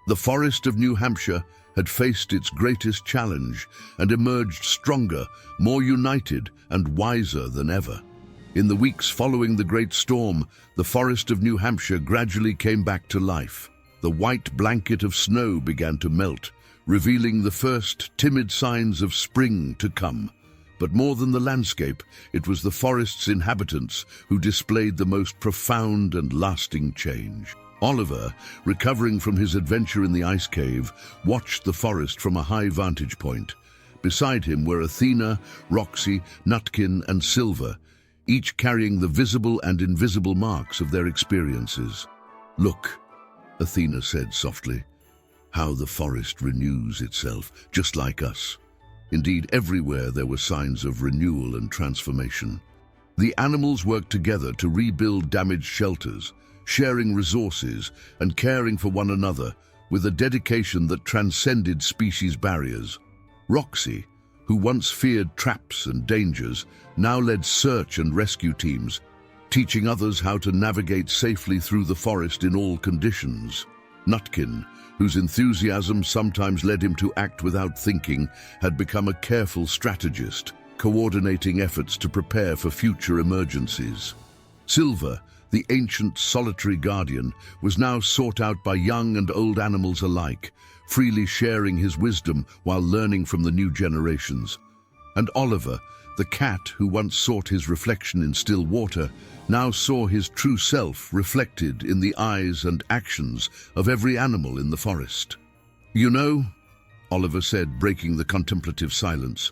The forest of New Hampshire had faced its greatest challenge and emerged stronger, more united, and wiser than ever. In the weeks following the great storm, the forest of New Hampshire gradually came back to life. The white blanket of snow began to melt, revealing the first timid signs of spring to come. But more than the landscape, it was the forest's inhabitants who displayed the most profound and lasting change. Oliver, recovering from his adventure in the ice cave, watched the forest from a high vantage point. Beside him were Athena, Roxy, Nutkin, and Silver, each carrying the visible and invisible marks of their experiences. "Look," Athena said softly, "how the forest renews itself, just like us." Indeed, everywhere there were signs of renewal and transformation. The animals worked together to rebuild damaged shelters, sharing resources and caring for one another with a dedication that transcended species barriers. Roxy, who once feared traps and dangers, now led search and rescue teams, teaching others how to navigate safely through the forest in all conditions. Nutkin, whose enthusiasm sometimes led him to act without thinking, had become a careful strategist, coordinating efforts to prepare for future emergencies. Silver, the ancient solitary guardian, was now sought out by young and old animals alike, freely sharing his wisdom while learning from the new generations. And Oliver, the cat who once sought his reflection in still water, now saw his true self reflected in the eyes and actions of every animal in the forest. "You know," Oliver said, breaking the contemplative silence,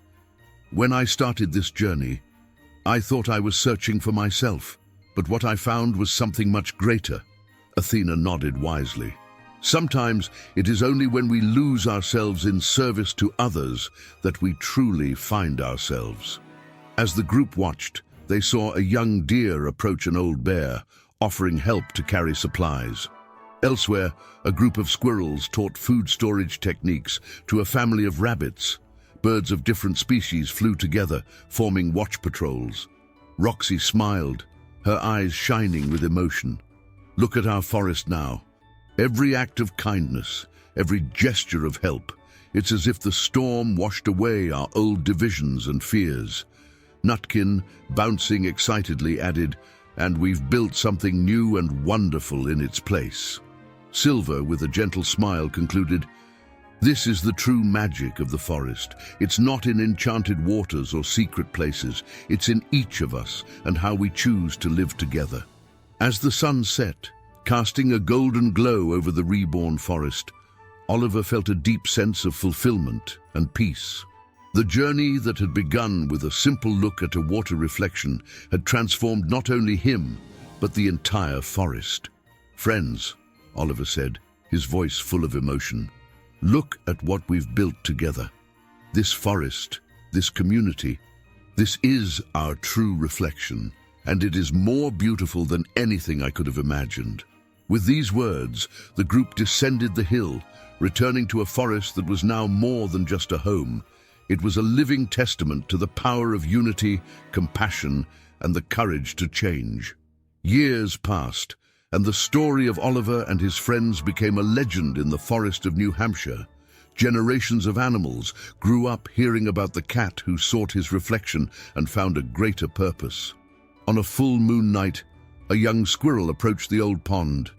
"when I started this journey, I thought I was searching for myself, but what I found was something much greater." Athena nodded wisely. "Sometimes it is only when we lose ourselves in service to others that we truly find ourselves." As the group watched, they saw a young deer approach an old bear, offering help to carry supplies. Elsewhere, a group of squirrels taught food storage techniques to a family of rabbits. Birds of different species flew together, forming watch patrols. Roxy smiled, her eyes shining with emotion. "Look at our forest now. Every act of kindness, every gesture of help. It's as if the storm washed away our old divisions and fears." Nutkin, bouncing excitedly, added, "And we've built something new and wonderful in its place." Silver, with a gentle smile, concluded, "This is the true magic of the forest. It's not in enchanted waters or secret places. It's in each of us and how we choose to live together." As the sun set, casting a golden glow over the reborn forest, Oliver felt a deep sense of fulfillment and peace. The journey that had begun with a simple look at a water reflection had transformed not only him, but the entire forest. "Friends," Oliver said, his voice full of emotion, "look at what we've built together. This forest, this community, this is our true reflection, and it is more beautiful than anything I could have imagined." With these words, the group descended the hill, returning to a forest that was now more than just a home. It was a living testament to the power of unity, compassion, and the courage to change. Years passed, and the story of Oliver and his friends became a legend in the forest of New Hampshire. Generations of animals grew up hearing about the cat who sought his reflection and found a greater purpose. On a full moon night, a young squirrel approached the old pond.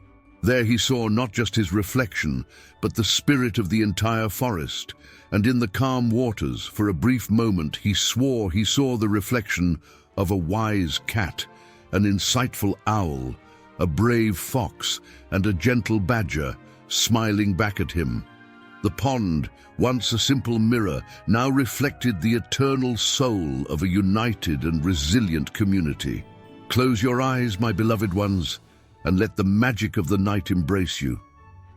There he saw not just his reflection, but the spirit of the entire forest. And in the calm waters, for a brief moment, he swore he saw the reflection of a wise cat, an insightful owl, a brave fox, and a gentle badger smiling back at him. The pond, once a simple mirror, now reflected the eternal soul of a united and resilient community. Close your eyes, my beloved ones, and let the magic of the night embrace you.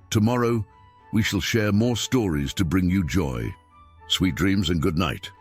Tomorrow, we shall share more stories to bring you joy. Sweet dreams and good night.